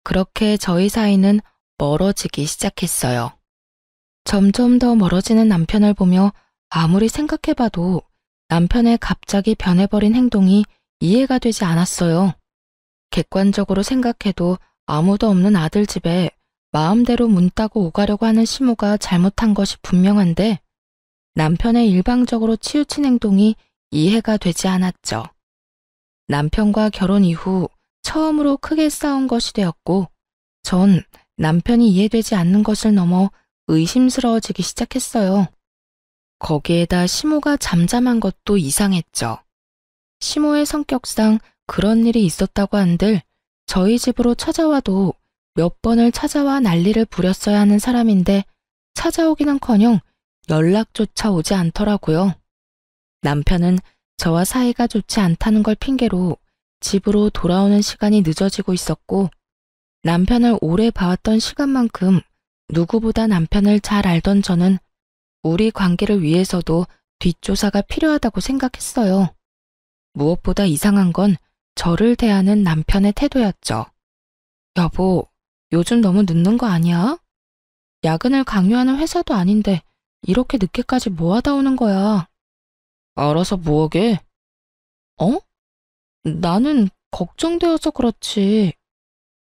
그렇게 저희 사이는 멀어지기 시작했어요. 점점 더 멀어지는 남편을 보며 아무리 생각해봐도 남편의 갑자기 변해버린 행동이 이해가 되지 않았어요. 객관적으로 생각해도 아무도 없는 아들 집에 마음대로 문 따고 오가려고 하는 시모가 잘못한 것이 분명한데 남편의 일방적으로 치우친 행동이 이해가 되지 않았죠. 남편과 결혼 이후 처음으로 크게 싸운 것이 되었고 전 남편이 이해되지 않는 것을 넘어 의심스러워지기 시작했어요. 거기에다 시모가 잠잠한 것도 이상했죠. 시모의 성격상 그런 일이 있었다고 한들 저희 집으로 찾아와도 몇 번을 찾아와 난리를 부렸어야 하는 사람인데 찾아오기는커녕 연락조차 오지 않더라고요. 남편은 저와 사이가 좋지 않다는 걸 핑계로 집으로 돌아오는 시간이 늦어지고 있었고 남편을 오래 봐왔던 시간만큼 누구보다 남편을 잘 알던 저는 우리 관계를 위해서도 뒷조사가 필요하다고 생각했어요. 무엇보다 이상한 건 저를 대하는 남편의 태도였죠. 여보, 요즘 너무 늦는 거 아니야? 야근을 강요하는 회사도 아닌데 이렇게 늦게까지 뭐 하다 오는 거야? 알아서 뭐하게? 어? 나는 걱정되어서 그렇지.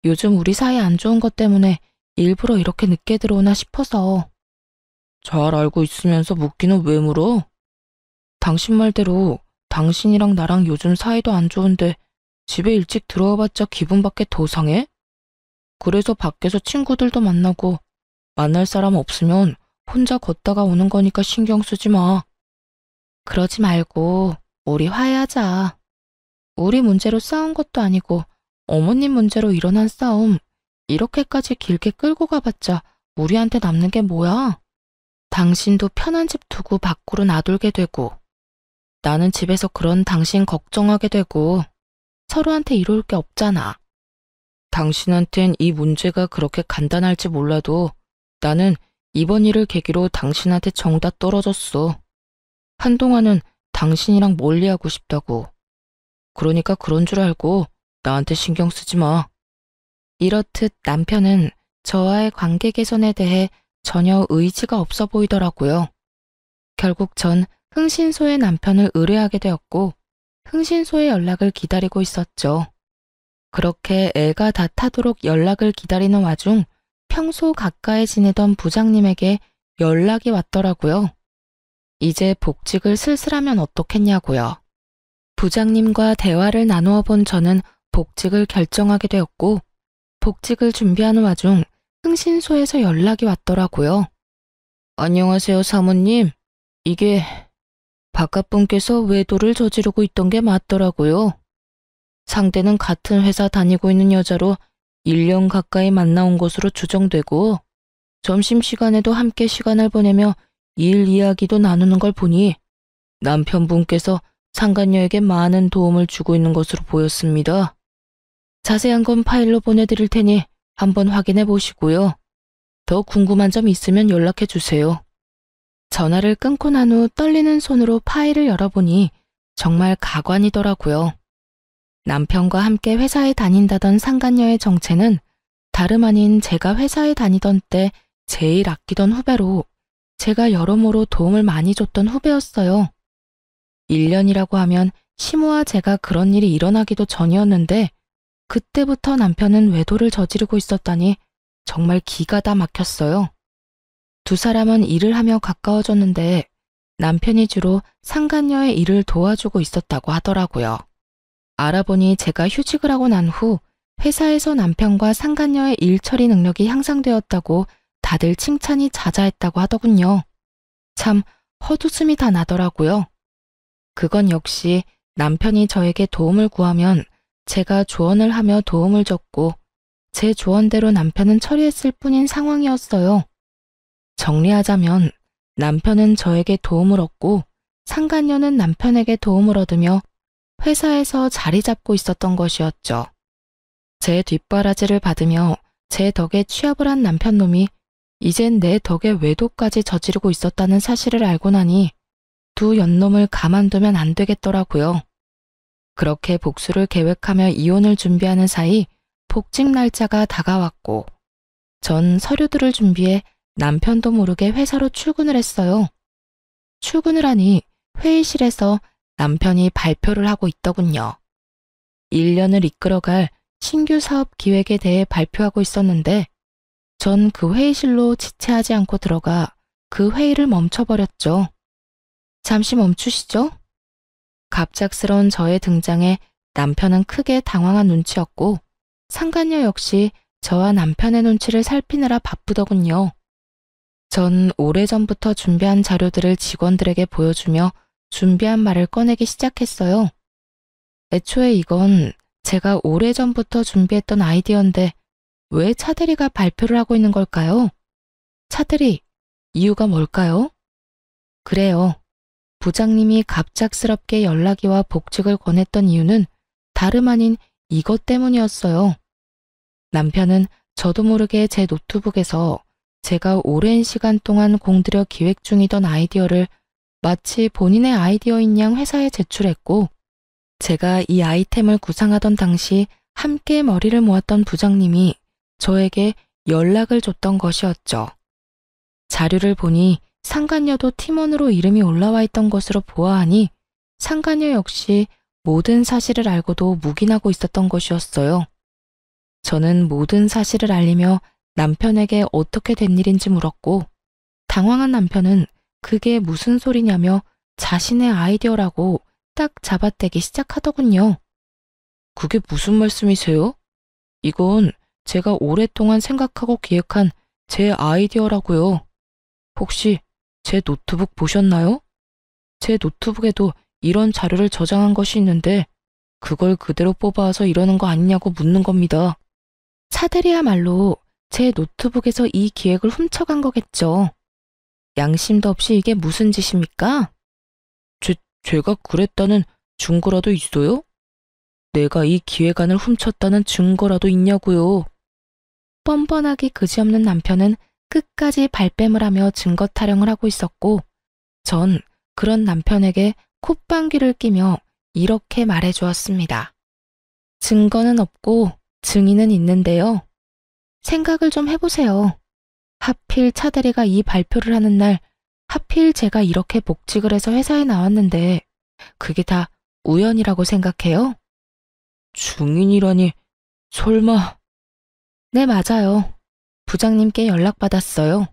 요즘 우리 사이 안 좋은 것 때문에 일부러 이렇게 늦게 들어오나 싶어서. 잘 알고 있으면서 묻기는 왜 물어? 당신 말대로 당신이랑 나랑 요즘 사이도 안 좋은데 집에 일찍 들어와봤자 기분밖에 더 상해? 그래서 밖에서 친구들도 만나고 만날 사람 없으면 혼자 걷다가 오는 거니까 신경 쓰지 마. 그러지 말고 우리 화해하자. 우리 문제로 싸운 것도 아니고 어머님 문제로 일어난 싸움 이렇게까지 길게 끌고 가봤자 우리한테 남는 게 뭐야? 당신도 편한 집 두고 밖으로 나돌게 되고 나는 집에서 그런 당신 걱정하게 되고 서로한테 이로울 게 없잖아. 당신한텐 이 문제가 그렇게 간단할지 몰라도 나는 이번 일을 계기로 당신한테 정다 떨어졌어. 한동안은 당신이랑 멀리하고 싶다고. 그러니까 그런 줄 알고 나한테 신경 쓰지 마. 이렇듯 남편은 저와의 관계 개선에 대해 전혀 의지가 없어 보이더라고요. 결국 전 흥신소의 남편을 의뢰하게 되었고 흥신소의 연락을 기다리고 있었죠. 그렇게 애가 다 타도록 연락을 기다리는 와중 평소 가까이 지내던 부장님에게 연락이 왔더라고요. 이제 복직을 슬슬하면 어떻겠냐고요. 부장님과 대화를 나누어 본 저는 복직을 결정하게 되었고 복직을 준비하는 와중 흥신소에서 연락이 왔더라고요. 안녕하세요, 사모님. 이게 바깥분께서 외도를 저지르고 있던 게 맞더라고요. 상대는 같은 회사 다니고 있는 여자로 1년 가까이 만나온 것으로 추정되고 점심시간에도 함께 시간을 보내며 일 이야기도 나누는 걸 보니 남편분께서 상간녀에게 많은 도움을 주고 있는 것으로 보였습니다. 자세한 건 파일로 보내드릴 테니 한번 확인해 보시고요. 더 궁금한 점 있으면 연락해 주세요. 전화를 끊고 난 후 떨리는 손으로 파일을 열어보니 정말 가관이더라고요. 남편과 함께 회사에 다닌다던 상간녀의 정체는 다름 아닌 제가 회사에 다니던 때 제일 아끼던 후배로 제가 여러모로 도움을 많이 줬던 후배였어요. 1년이라고 하면 시모와 제가 그런 일이 일어나기도 전이었는데 그때부터 남편은 외도를 저지르고 있었다니 정말 기가 다 막혔어요. 두 사람은 일을 하며 가까워졌는데 남편이 주로 상간녀의 일을 도와주고 있었다고 하더라고요. 알아보니 제가 휴직을 하고 난 후 회사에서 남편과 상간녀의 일 처리 능력이 향상되었다고 다들 칭찬이 자자했다고 하더군요. 참 헛웃음이 다 나더라고요. 그건 역시 남편이 저에게 도움을 구하면 제가 조언을 하며 도움을 줬고 제 조언대로 남편은 처리했을 뿐인 상황이었어요. 정리하자면 남편은 저에게 도움을 얻고 상간녀는 남편에게 도움을 얻으며 회사에서 자리 잡고 있었던 것이었죠. 제 뒷바라지를 받으며 제 덕에 취업을 한 남편놈이 이젠 내 덕에 외도까지 저지르고 있었다는 사실을 알고 나니 두 연놈을 가만두면 안 되겠더라고요. 그렇게 복수를 계획하며 이혼을 준비하는 사이 복직 날짜가 다가왔고 전 서류들을 준비해 남편도 모르게 회사로 출근을 했어요. 출근을 하니 회의실에서 남편이 발표를 하고 있더군요. 1년을 이끌어갈 신규 사업 기획에 대해 발표하고 있었는데 전 그 회의실로 지체하지 않고 들어가 그 회의를 멈춰버렸죠. 잠시 멈추시죠? 갑작스러운 저의 등장에 남편은 크게 당황한 눈치였고 상간녀 역시 저와 남편의 눈치를 살피느라 바쁘더군요. 전 오래전부터 준비한 자료들을 직원들에게 보여주며 준비한 말을 꺼내기 시작했어요. 애초에 이건 제가 오래전부터 준비했던 아이디어인데 왜 차대리가 발표를 하고 있는 걸까요? 차대리, 이유가 뭘까요? 그래요. 부장님이 갑작스럽게 연락이 와 복직을 권했던 이유는 다름 아닌 이것 때문이었어요. 남편은 저도 모르게 제 노트북에서 제가 오랜 시간 동안 공들여 기획 중이던 아이디어를 마치 본인의 아이디어인 양 회사에 제출했고 제가 이 아이템을 구상하던 당시 함께 머리를 모았던 부장님이 저에게 연락을 줬던 것이었죠. 자료를 보니 상간녀도 팀원으로 이름이 올라와 있던 것으로 보아하니 상간녀 역시 모든 사실을 알고도 묵인하고 있었던 것이었어요. 저는 모든 사실을 알리며 남편에게 어떻게 된 일인지 물었고 당황한 남편은 그게 무슨 소리냐며 자신의 아이디어라고 딱 잡아떼기 시작하더군요. 그게 무슨 말씀이세요? 이건 제가 오랫동안 생각하고 기획한 제 아이디어라고요. 혹시 제 노트북 보셨나요? 제 노트북에도 이런 자료를 저장한 것이 있는데 그걸 그대로 뽑아와서 이러는 거 아니냐고 묻는 겁니다. 차대리야말로 제 노트북에서 이 기획을 훔쳐간 거겠죠. 양심도 없이 이게 무슨 짓입니까? 제가 그랬다는 증거라도 있어요? 내가 이 기획안을 훔쳤다는 증거라도 있냐고요. 뻔뻔하기 그지없는 남편은 끝까지 발뺌을 하며 증거 타령을 하고 있었고 전 그런 남편에게 콧방귀를 끼며 이렇게 말해주었습니다. 증거는 없고 증인은 있는데요. 생각을 좀 해보세요. 하필 차대리가 이 발표를 하는 날 하필 제가 이렇게 복직을 해서 회사에 나왔는데 그게 다 우연이라고 생각해요? 증인이라니 설마... 네, 맞아요. 부장님께 연락받았어요.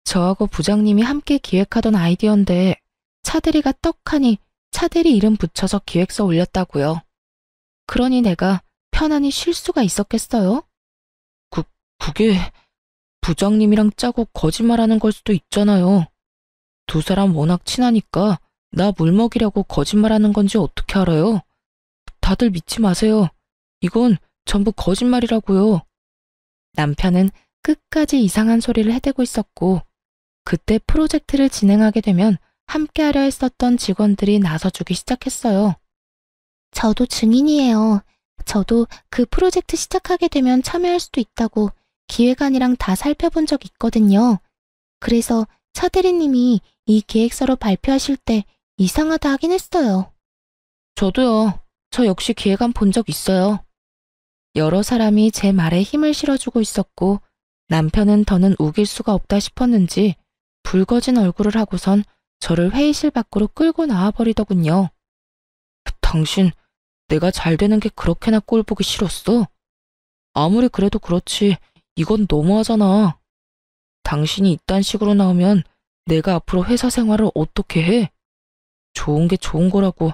저하고 부장님이 함께 기획하던 아이디어인데 차대리가 떡하니 차대리 이름 붙여서 기획서 올렸다고요. 그러니 내가 편안히 쉴 수가 있었겠어요? 그게 부장님이랑 짜고 거짓말하는 걸 수도 있잖아요. 두 사람 워낙 친하니까 나 물먹이려고 거짓말하는 건지 어떻게 알아요? 다들 믿지 마세요. 이건 전부 거짓말이라고요. 남편은 끝까지 이상한 소리를 해대고 있었고 그때 프로젝트를 진행하게 되면 함께하려 했었던 직원들이 나서주기 시작했어요. 저도 증인이에요. 저도 그 프로젝트 시작하게 되면 참여할 수도 있다고 기획안이랑 다 살펴본 적 있거든요. 그래서 차대리님이 이 기획서로 발표하실 때 이상하다 하긴 했어요. 저도요. 저 역시 기획안 본 적 있어요. 여러 사람이 제 말에 힘을 실어주고 있었고 남편은 더는 우길 수가 없다 싶었는지 붉어진 얼굴을 하고선 저를 회의실 밖으로 끌고 나와버리더군요. 당신, 내가 잘 되는 게 그렇게나 꼴 보기 싫었어? 아무리 그래도 그렇지 이건 너무하잖아. 당신이 이딴 식으로 나오면 내가 앞으로 회사 생활을 어떻게 해? 좋은 게 좋은 거라고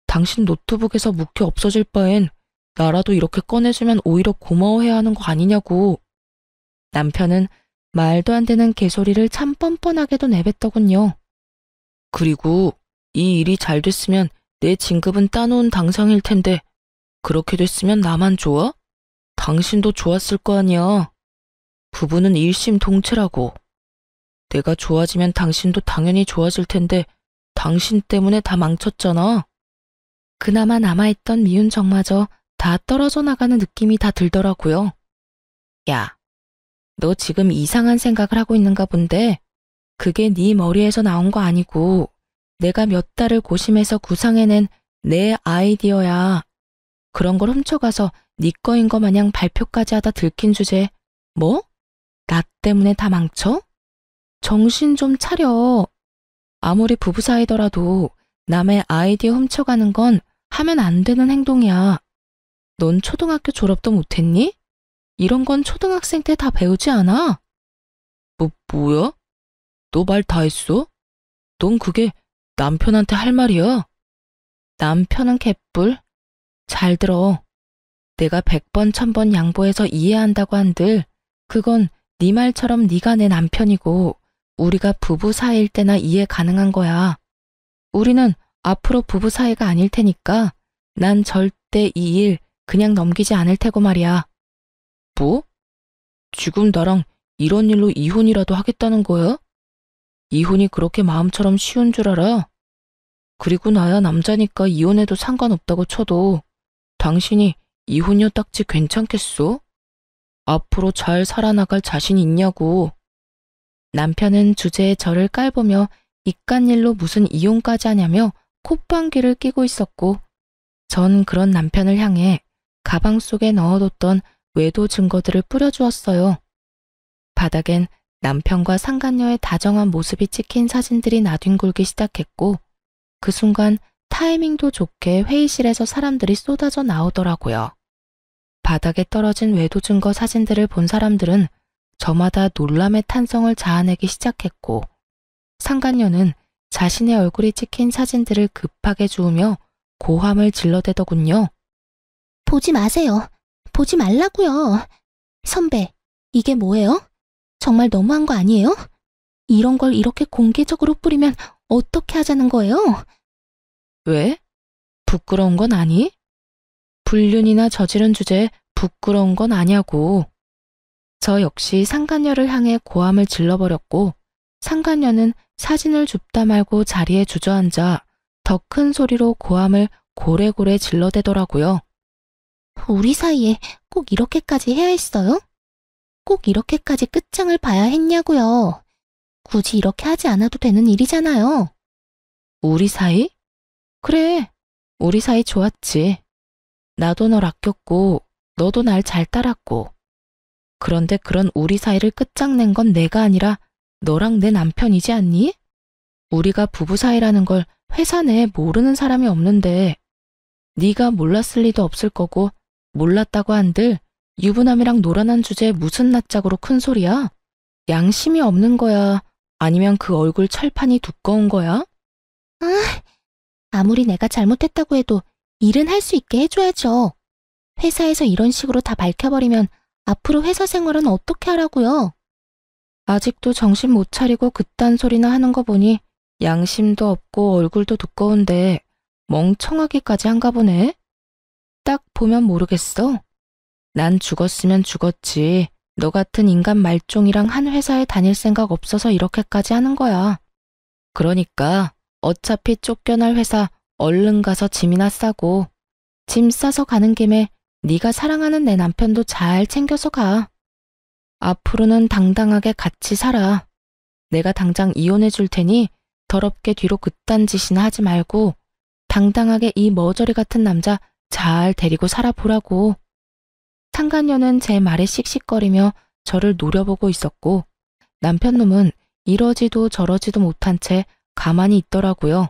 당신 노트북에서 묵혀 없어질 바엔 나라도 이렇게 꺼내주면 오히려 고마워해야 하는 거 아니냐고. 남편은 말도 안 되는 개소리를 참 뻔뻔하게도 내뱉더군요. 그리고 이 일이 잘 됐으면 내 진급은 따놓은 당상일 텐데 그렇게 됐으면 나만 좋아? 당신도 좋았을 거 아니야. 부부는 일심동체라고. 내가 좋아지면 당신도 당연히 좋아질 텐데 당신 때문에 다 망쳤잖아. 그나마 남아있던 미운 정마저 다 떨어져 나가는 느낌이 다 들더라고요. 야, 너 지금 이상한 생각을 하고 있는가 본데 그게 네 머리에서 나온 거 아니고 내가 몇 달을 고심해서 구상해낸 내 아이디어야. 그런 걸 훔쳐가서 네 거인 거 마냥 발표까지 하다 들킨 주제 뭐? 나 때문에 다 망쳐? 정신 좀 차려. 아무리 부부 사이더라도 남의 아이디어 훔쳐가는 건 하면 안 되는 행동이야. 넌 초등학교 졸업도 못했니? 이런 건 초등학생 때 다 배우지 않아? 뭐야? 너 말 다 했어? 넌 그게 남편한테 할 말이야? 남편은 개뿔. 잘 들어. 내가 100번 1000번 양보해서 이해한다고 한들 그건 네 말처럼 네가 내 남편이고 우리가 부부 사이일 때나 이해 가능한 거야. 우리는 앞으로 부부 사이가 아닐 테니까 난 절대 이 일 그냥 넘기지 않을 테고 말이야. 뭐? 지금 나랑 이런 일로 이혼이라도 하겠다는 거야? 이혼이 그렇게 마음처럼 쉬운 줄 알아? 그리고 나야 남자니까 이혼해도 상관없다고 쳐도 당신이 이혼녀 딱지 괜찮겠어? 앞으로 잘 살아나갈 자신 있냐고. 남편은 주제에 저를 깔보며 이깟일로 무슨 이혼까지 하냐며 콧방귀를 뀌고 있었고 전 그런 남편을 향해 가방 속에 넣어뒀던 외도 증거들을 뿌려주었어요. 바닥엔 남편과 상간녀의 다정한 모습이 찍힌 사진들이 나뒹굴기 시작했고 그 순간 타이밍도 좋게 회의실에서 사람들이 쏟아져 나오더라고요. 바닥에 떨어진 외도 증거 사진들을 본 사람들은 저마다 놀람의 탄성을 자아내기 시작했고 상간녀는 자신의 얼굴이 찍힌 사진들을 급하게 주우며 고함을 질러대더군요. 보지 마세요. 보지 말라고요. 선배, 이게 뭐예요? 정말 너무한 거 아니에요? 이런 걸 이렇게 공개적으로 뿌리면 어떻게 하자는 거예요? 왜? 부끄러운 건 아니? 불륜이나 저지른 주제에 부끄러운 건 아냐고. 저 역시 상간녀를 향해 고함을 질러버렸고 상간녀는 사진을 줍다 말고 자리에 주저앉아 더 큰 소리로 고함을 고래고래 질러대더라고요. 우리 사이에 꼭 이렇게까지 해야 했어요? 꼭 이렇게까지 끝장을 봐야 했냐고요. 굳이 이렇게 하지 않아도 되는 일이잖아요. 우리 사이? 그래, 우리 사이 좋았지. 나도 널 아꼈고 너도 날 잘 따랐고. 그런데 그런 우리 사이를 끝장낸 건 내가 아니라 너랑 내 남편이지 않니? 우리가 부부 사이라는 걸 회사 내에 모르는 사람이 없는데 네가 몰랐을 리도 없을 거고 몰랐다고 한들 유부남이랑 놀아난 주제에 무슨 낯짝으로 큰 소리야? 양심이 없는 거야? 아니면 그 얼굴 철판이 두꺼운 거야? 아무리 내가 잘못했다고 해도 일은 할 수 있게 해줘야죠. 회사에서 이런 식으로 다 밝혀버리면 앞으로 회사 생활은 어떻게 하라고요? 아직도 정신 못 차리고 그딴 소리나 하는 거 보니 양심도 없고 얼굴도 두꺼운데 멍청하기까지 한가 보네. 딱 보면 모르겠어. 난 죽었으면 죽었지. 너 같은 인간 말종이랑 한 회사에 다닐 생각 없어서 이렇게까지 하는 거야. 그러니까 어차피 쫓겨날 회사 얼른 가서 짐이나 싸고 짐 싸서 가는 김에 네가 사랑하는 내 남편도 잘 챙겨서 가. 앞으로는 당당하게 같이 살아. 내가 당장 이혼해 줄 테니 더럽게 뒤로 그딴 짓이나 하지 말고 당당하게 이 머저리 같은 남자 잘 데리고 살아보라고. 상간녀는 제 말에 씩씩거리며 저를 노려보고 있었고 남편 놈은 이러지도 저러지도 못한 채 가만히 있더라고요.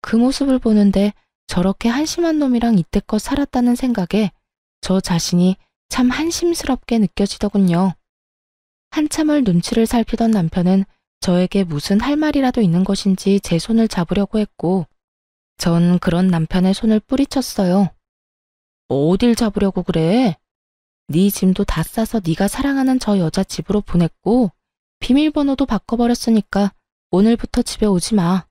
그 모습을 보는데 저렇게 한심한 놈이랑 이때껏 살았다는 생각에 저 자신이 참 한심스럽게 느껴지더군요. 한참을 눈치를 살피던 남편은 저에게 무슨 할 말이라도 있는 것인지 제 손을 잡으려고 했고 전 그런 남편의 손을 뿌리쳤어요. 어딜 잡으려고 그래? 네 짐도 다 싸서 네가 사랑하는 저 여자 집으로 보냈고 비밀번호도 바꿔버렸으니까 오늘부터 집에 오지 마.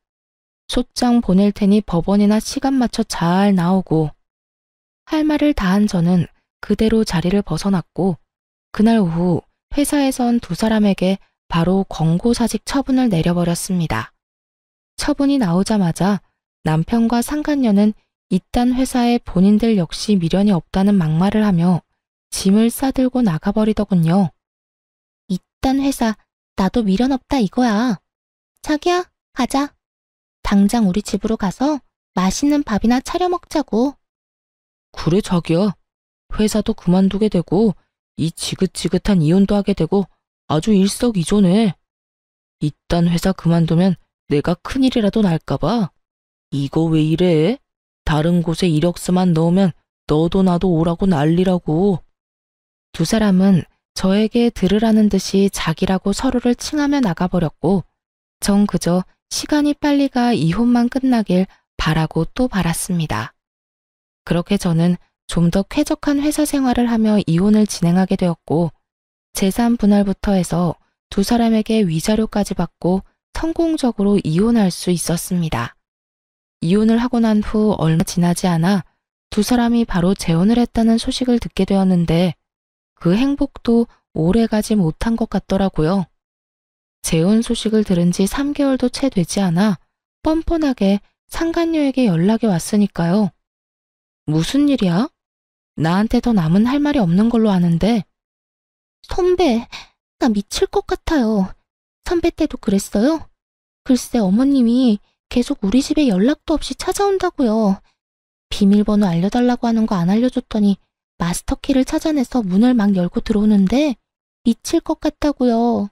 소장 보낼 테니 법원이나 시간 맞춰 잘 나오고. 할 말을 다한 저는 그대로 자리를 벗어났고 그날 오후 회사에선 두 사람에게 바로 권고사직 처분을 내려버렸습니다. 처분이 나오자마자 남편과 상간녀는 이딴 회사에 본인들 역시 미련이 없다는 막말을 하며 짐을 싸들고 나가버리더군요. 이딴 회사 나도 미련 없다 이거야. 자기야, 가자. 당장 우리 집으로 가서 맛있는 밥이나 차려 먹자고. 그래, 자기야. 회사도 그만두게 되고 이 지긋지긋한 이혼도 하게 되고 아주 일석이조네. 이딴 회사 그만두면 내가 큰일이라도 날까봐. 이거 왜 이래? 다른 곳에 이력서만 넣으면 너도 나도 오라고 난리라고. 두 사람은 저에게 들으라는 듯이 자기라고 서로를 칭하며 나가버렸고 전 그저 시간이 빨리 가 이혼만 끝나길 바라고 또 바랐습니다. 그렇게 저는 좀 더 쾌적한 회사 생활을 하며 이혼을 진행하게 되었고 재산 분할부터 해서 두 사람에게 위자료까지 받고 성공적으로 이혼할 수 있었습니다. 이혼을 하고 난 후 얼마 지나지 않아 두 사람이 바로 재혼을 했다는 소식을 듣게 되었는데 그 행복도 오래가지 못한 것 같더라고요. 재혼 소식을 들은 지 3개월도 채 되지 않아 뻔뻔하게 상간녀에게 연락이 왔으니까요. 무슨 일이야? 나한테 더 남은 할 말이 없는 걸로 아는데. 선배, 나 미칠 것 같아요. 선배 때도 그랬어요? 글쎄 어머님이 계속 우리 집에 연락도 없이 찾아온다고요. 비밀번호 알려달라고 하는 거 안 알려줬더니 마스터키를 찾아내서 문을 막 열고 들어오는데 미칠 것 같다고요.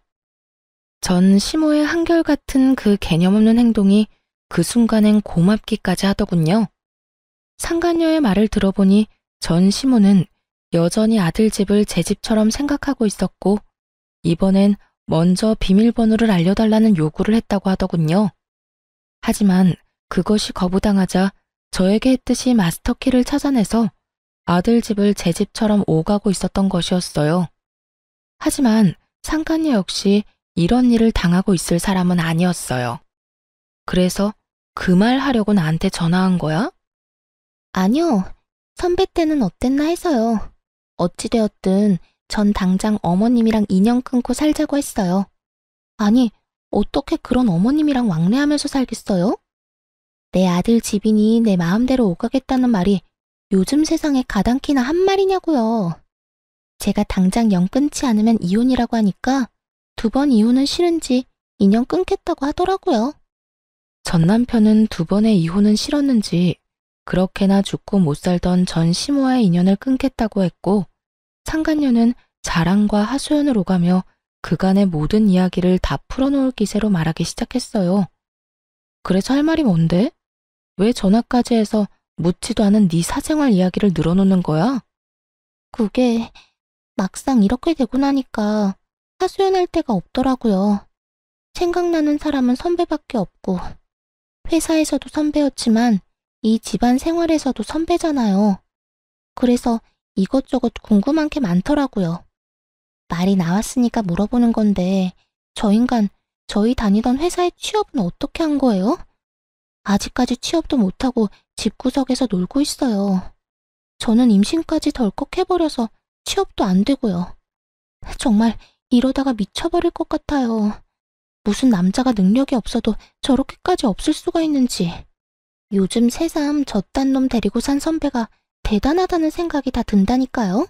전 시모의 한결같은 그 개념 없는 행동이 그 순간엔 고맙기까지 하더군요. 상간녀의 말을 들어보니 전 시모는 여전히 아들 집을 제 집처럼 생각하고 있었고 이번엔 먼저 비밀번호를 알려달라는 요구를 했다고 하더군요. 하지만 그것이 거부당하자 저에게 했듯이 마스터키를 찾아내서 아들 집을 제 집처럼 오가고 있었던 것이었어요. 하지만 상간녀 역시 이런 일을 당하고 있을 사람은 아니었어요. 그래서 그 말 하려고 나한테 전화한 거야? 아니요. 선배 때는 어땠나 해서요. 어찌되었든 전 당장 어머님이랑 인연 끊고 살자고 했어요. 아니, 어떻게 그런 어머님이랑 왕래하면서 살겠어요? 내 아들 집이니 내 마음대로 오가겠다는 말이 요즘 세상에 가당키나 한 말이냐고요. 제가 당장 영 끊지 않으면 이혼이라고 하니까 2번 이혼은 싫은지 인연 끊겠다고 하더라고요. 전 남편은 2번의 이혼은 싫었는지 그렇게나 죽고 못 살던 전 시모와의 인연을 끊겠다고 했고 상간녀는 자랑과 하소연을 오가며 그간의 모든 이야기를 다 풀어놓을 기세로 말하기 시작했어요. 그래서 할 말이 뭔데? 왜 전화까지 해서 묻지도 않은 네 사생활 이야기를 늘어놓는 거야? 그게 막상 이렇게 되고 나니까 하소연할 데가 없더라고요. 생각나는 사람은 선배밖에 없고 회사에서도 선배였지만 이 집안 생활에서도 선배잖아요. 그래서 이것저것 궁금한 게 많더라고요. 말이 나왔으니까 물어보는 건데 저 인간 저희 다니던 회사의 취업은 어떻게 한 거예요? 아직까지 취업도 못하고 집구석에서 놀고 있어요. 저는 임신까지 덜컥 해버려서 취업도 안 되고요. 정말 이러다가 미쳐버릴 것 같아요. 무슨 남자가 능력이 없어도 저렇게까지 없을 수가 있는지. 요즘 새삼 저딴 놈 데리고 산 선배가 대단하다는 생각이 다 든다니까요.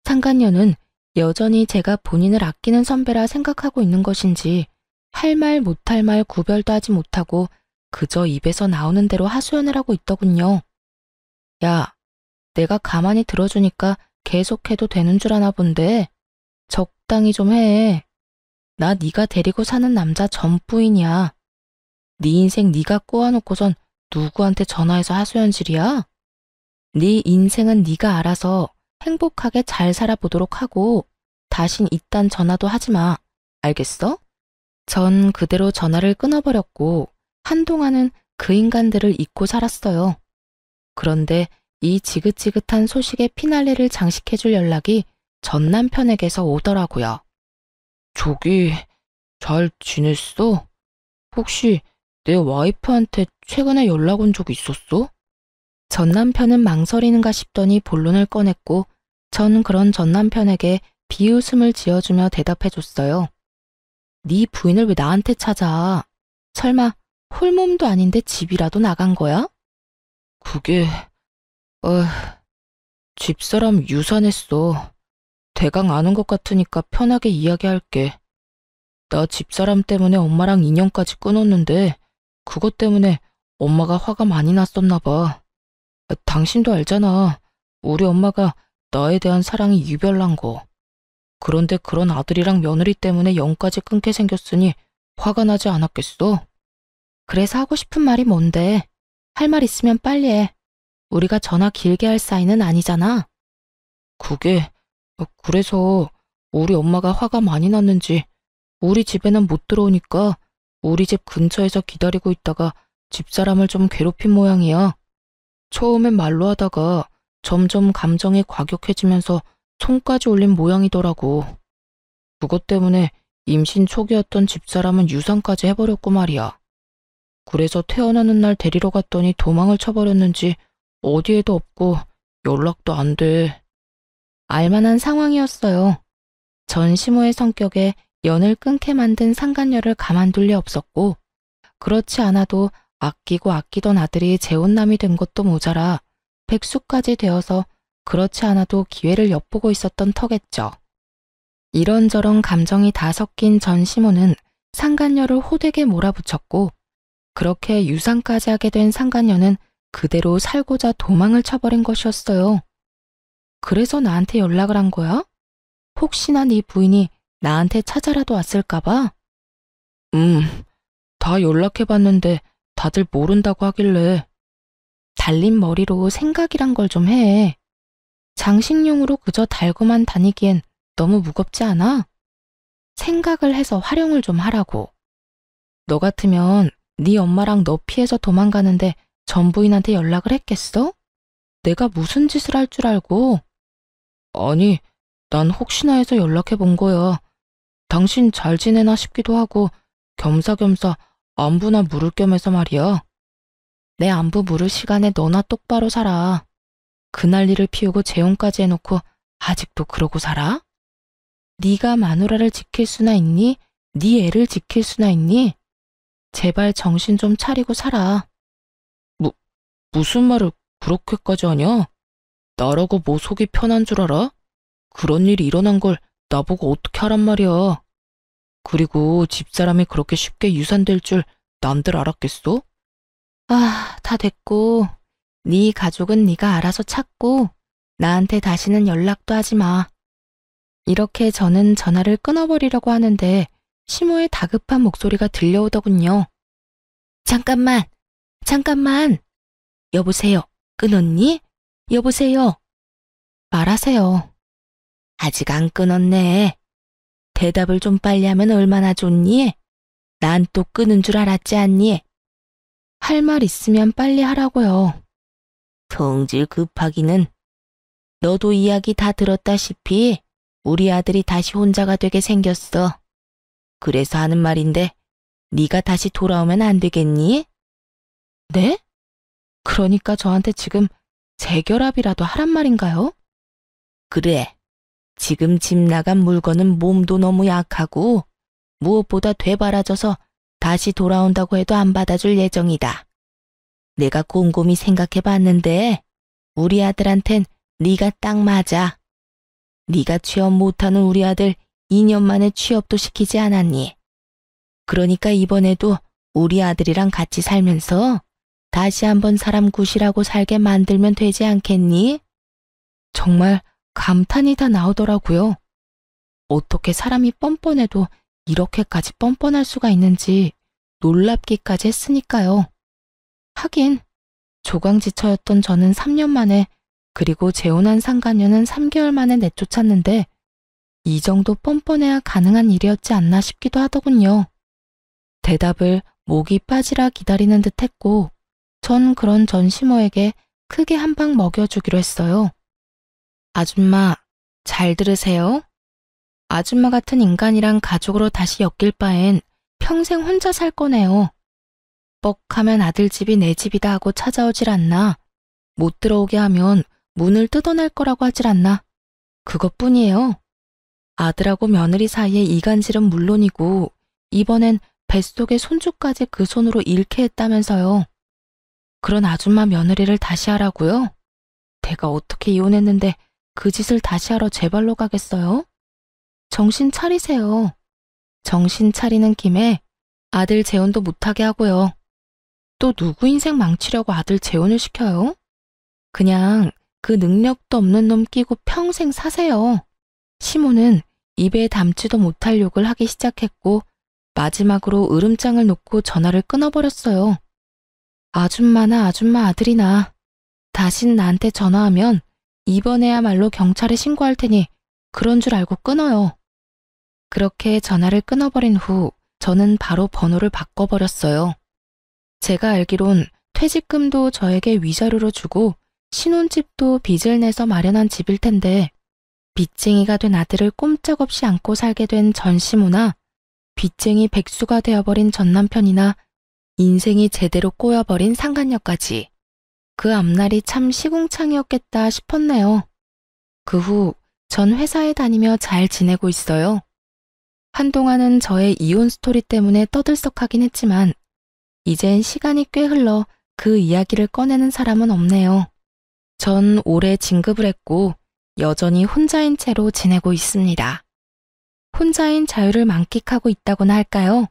상간녀는 여전히 제가 본인을 아끼는 선배라 생각하고 있는 것인지 할 말 못할 말 구별도 하지 못하고 그저 입에서 나오는 대로 하소연을 하고 있더군요. 야, 내가 가만히 들어주니까 계속해도 되는 줄 아나 본데 적당히 좀 해. 나 네가 데리고 사는 남자 전부인이야. 네 인생 네가 꼬아놓고선 누구한테 전화해서 하소연질이야? 네 인생은 네가 알아서 행복하게 잘 살아보도록 하고 다신 이딴 전화도 하지 마. 알겠어? 전 그대로 전화를 끊어버렸고 한동안은 그 인간들을 잊고 살았어요. 그런데 이 지긋지긋한 소식의 피날레를 장식해줄 연락이 전 남편에게서 오더라고요. 저기, 잘 지냈어? 혹시 내 와이프한테 최근에 연락 온 적 있었어? 전 남편은 망설이는가 싶더니 본론을 꺼냈고 전 그런 전 남편에게 비웃음을 지어주며 대답해줬어요. 네 부인을 왜 나한테 찾아? 설마 홀몸도 아닌데 집이라도 나간 거야? 그게, 어, 집사람 유산했어. 대강 아는 것 같으니까 편하게 이야기할게. 나 집사람 때문에 엄마랑 인연까지 끊었는데, 그것 때문에 엄마가 화가 많이 났었나 봐. 당신도 알잖아. 우리 엄마가 나에 대한 사랑이 유별난 거. 그런데 그런 아들이랑 며느리 때문에 영까지 끊게 생겼으니 화가 나지 않았겠어? 그래서 하고 싶은 말이 뭔데? 할 말 있으면 빨리 해. 우리가 전화 길게 할 사이는 아니잖아. 그게, 그래서 우리 엄마가 화가 많이 났는지 우리 집에는 못 들어오니까 우리 집 근처에서 기다리고 있다가 집사람을 좀 괴롭힌 모양이야. 처음엔 말로 하다가 점점 감정이 과격해지면서 손까지 올린 모양이더라고. 그것 때문에 임신 초기였던 집사람은 유산까지 해버렸고 말이야. 그래서 태어나는 날 데리러 갔더니 도망을 쳐버렸는지 어디에도 없고 연락도 안 돼. 알만한 상황이었어요. 전 시모의 성격에 연을 끊게 만든 상간녀를 가만둘 리 없었고, 그렇지 않아도 아끼고 아끼던 아들이 재혼남이 된 것도 모자라 백수까지 되어서 그렇지 않아도 기회를 엿보고 있었던 터겠죠. 이런저런 감정이 다 섞인 전 시모는 상간녀를 호되게 몰아붙였고, 그렇게 유산까지 하게 된 상간녀는 그대로 살고자 도망을 쳐버린 것이었어요. 그래서 나한테 연락을 한 거야? 혹시나 네 부인이 나한테 찾아라도 왔을까봐? 다 연락해봤는데 다들 모른다고 하길래. 달린 머리로 생각이란 걸 좀 해. 장식용으로 그저 달고만 다니기엔 너무 무겁지 않아? 생각을 해서 활용을 좀 하라고. 너 같으면 네 엄마랑 너 피해서 도망가는데 전 부인한테 연락을 했겠어? 내가 무슨 짓을 할 줄 알고? 아니, 난 혹시나 해서 연락해본 거야. 당신 잘 지내나 싶기도 하고 겸사겸사 안부나 물을 겸해서 말이야. 내 안부 물을 시간에 너나 똑바로 살아. 그 난리를 피우고 재혼까지 해놓고 아직도 그러고 살아? 네가 마누라를 지킬 수나 있니? 네 애를 지킬 수나 있니? 제발 정신 좀 차리고 살아. 무슨 말을 그렇게까지 하냐? 나라고 뭐 속이 편한 줄 알아? 그런 일이 일어난 걸 나보고 어떻게 하란 말이야. 그리고 집사람이 그렇게 쉽게 유산될 줄 남들 알았겠어? 아, 다 됐고. 네 가족은 네가 알아서 찾고 나한테 다시는 연락도 하지 마. 이렇게 저는 전화를 끊어버리려고 하는데 시모의 다급한 목소리가 들려오더군요. 잠깐만, 잠깐만. 여보세요, 끊었니? 여보세요. 말하세요. 아직 안 끊었네. 대답을 좀 빨리 하면 얼마나 좋니? 난 또 끊은 줄 알았지 않니? 할 말 있으면 빨리 하라고요. 성질 급하기는. 너도 이야기 다 들었다시피 우리 아들이 다시 혼자가 되게 생겼어. 그래서 하는 말인데 네가 다시 돌아오면 안 되겠니? 네? 그러니까 저한테 지금 재결합이라도 하란 말인가요? 그래. 지금 집 나간 물건은 몸도 너무 약하고 무엇보다 되바라져서 다시 돌아온다고 해도 안 받아줄 예정이다. 내가 곰곰이 생각해봤는데 우리 아들한텐 네가 딱 맞아. 네가 취업 못하는 우리 아들 2년 만에 취업도 시키지 않았니? 그러니까 이번에도 우리 아들이랑 같이 살면서 다시 한번 사람 구실하고 살게 만들면 되지 않겠니? 정말 감탄이 다 나오더라고요. 어떻게 사람이 뻔뻔해도 이렇게까지 뻔뻔할 수가 있는지 놀랍기까지 했으니까요. 하긴 조강지처였던 저는 3년 만에, 그리고 재혼한 상간녀는 3개월 만에 내쫓았는데 이 정도 뻔뻔해야 가능한 일이었지 않나 싶기도 하더군요. 대답을 목이 빠지라 기다리는 듯 했고 전 그런 전시모에게 크게 한 방 먹여주기로 했어요. 아줌마, 잘 들으세요. 아줌마 같은 인간이랑 가족으로 다시 엮일 바엔 평생 혼자 살 거네요. 뻑하면 아들 집이 내 집이다 하고 찾아오질 않나. 못 들어오게 하면 문을 뜯어낼 거라고 하질 않나. 그것뿐이에요. 아들하고 며느리 사이의 이간질은 물론이고 이번엔 뱃속의 손주까지 그 손으로 잃게 했다면서요. 그런 아줌마 며느리를 다시 하라고요? 내가 어떻게 이혼했는데 그 짓을 다시 하러 제 발로 가겠어요? 정신 차리세요. 정신 차리는 김에 아들 재혼도 못하게 하고요. 또 누구 인생 망치려고 아들 재혼을 시켜요? 그냥 그 능력도 없는 놈 끼고 평생 사세요. 시모는 입에 담지도 못할 욕을 하기 시작했고 마지막으로 으름장을 놓고 전화를 끊어버렸어요. 아줌마나 아줌마 아들이나 다신 나한테 전화하면 이번에야말로 경찰에 신고할 테니 그런 줄 알고 끊어요. 그렇게 전화를 끊어버린 후 저는 바로 번호를 바꿔버렸어요. 제가 알기론 퇴직금도 저에게 위자료로 주고 신혼집도 빚을 내서 마련한 집일 텐데 빚쟁이가 된 아들을 꼼짝없이 안고 살게 된 전시모나 빚쟁이 백수가 되어버린 전남편이나 인생이 제대로 꼬여버린 상간녀까지 그 앞날이 참 시궁창이었겠다 싶었네요. 그 후 전 회사에 다니며 잘 지내고 있어요. 한동안은 저의 이혼 스토리 때문에 떠들썩하긴 했지만 이젠 시간이 꽤 흘러 그 이야기를 꺼내는 사람은 없네요. 전 올해 진급을 했고 여전히 혼자인 채로 지내고 있습니다. 혼자인 자유를 만끽하고 있다고나 할까요?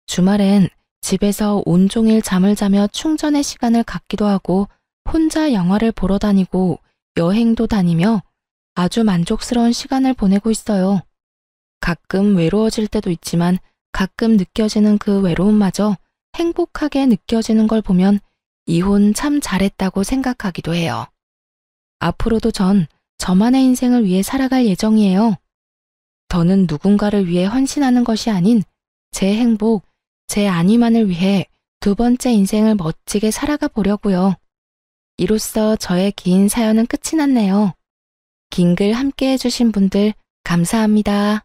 주말엔 집에서 온종일 잠을 자며 충전의 시간을 갖기도 하고 혼자 영화를 보러 다니고 여행도 다니며 아주 만족스러운 시간을 보내고 있어요. 가끔 외로워질 때도 있지만 가끔 느껴지는 그 외로움마저 행복하게 느껴지는 걸 보면 이혼 참 잘했다고 생각하기도 해요. 앞으로도 전 저만의 인생을 위해 살아갈 예정이에요. 더는 누군가를 위해 헌신하는 것이 아닌 제 행복, 제 안위만을 위해 두 번째 인생을 멋지게 살아가 보려고요. 이로써 저의 긴 사연은 끝이 났네요. 긴 글 함께 해주신 분들 감사합니다.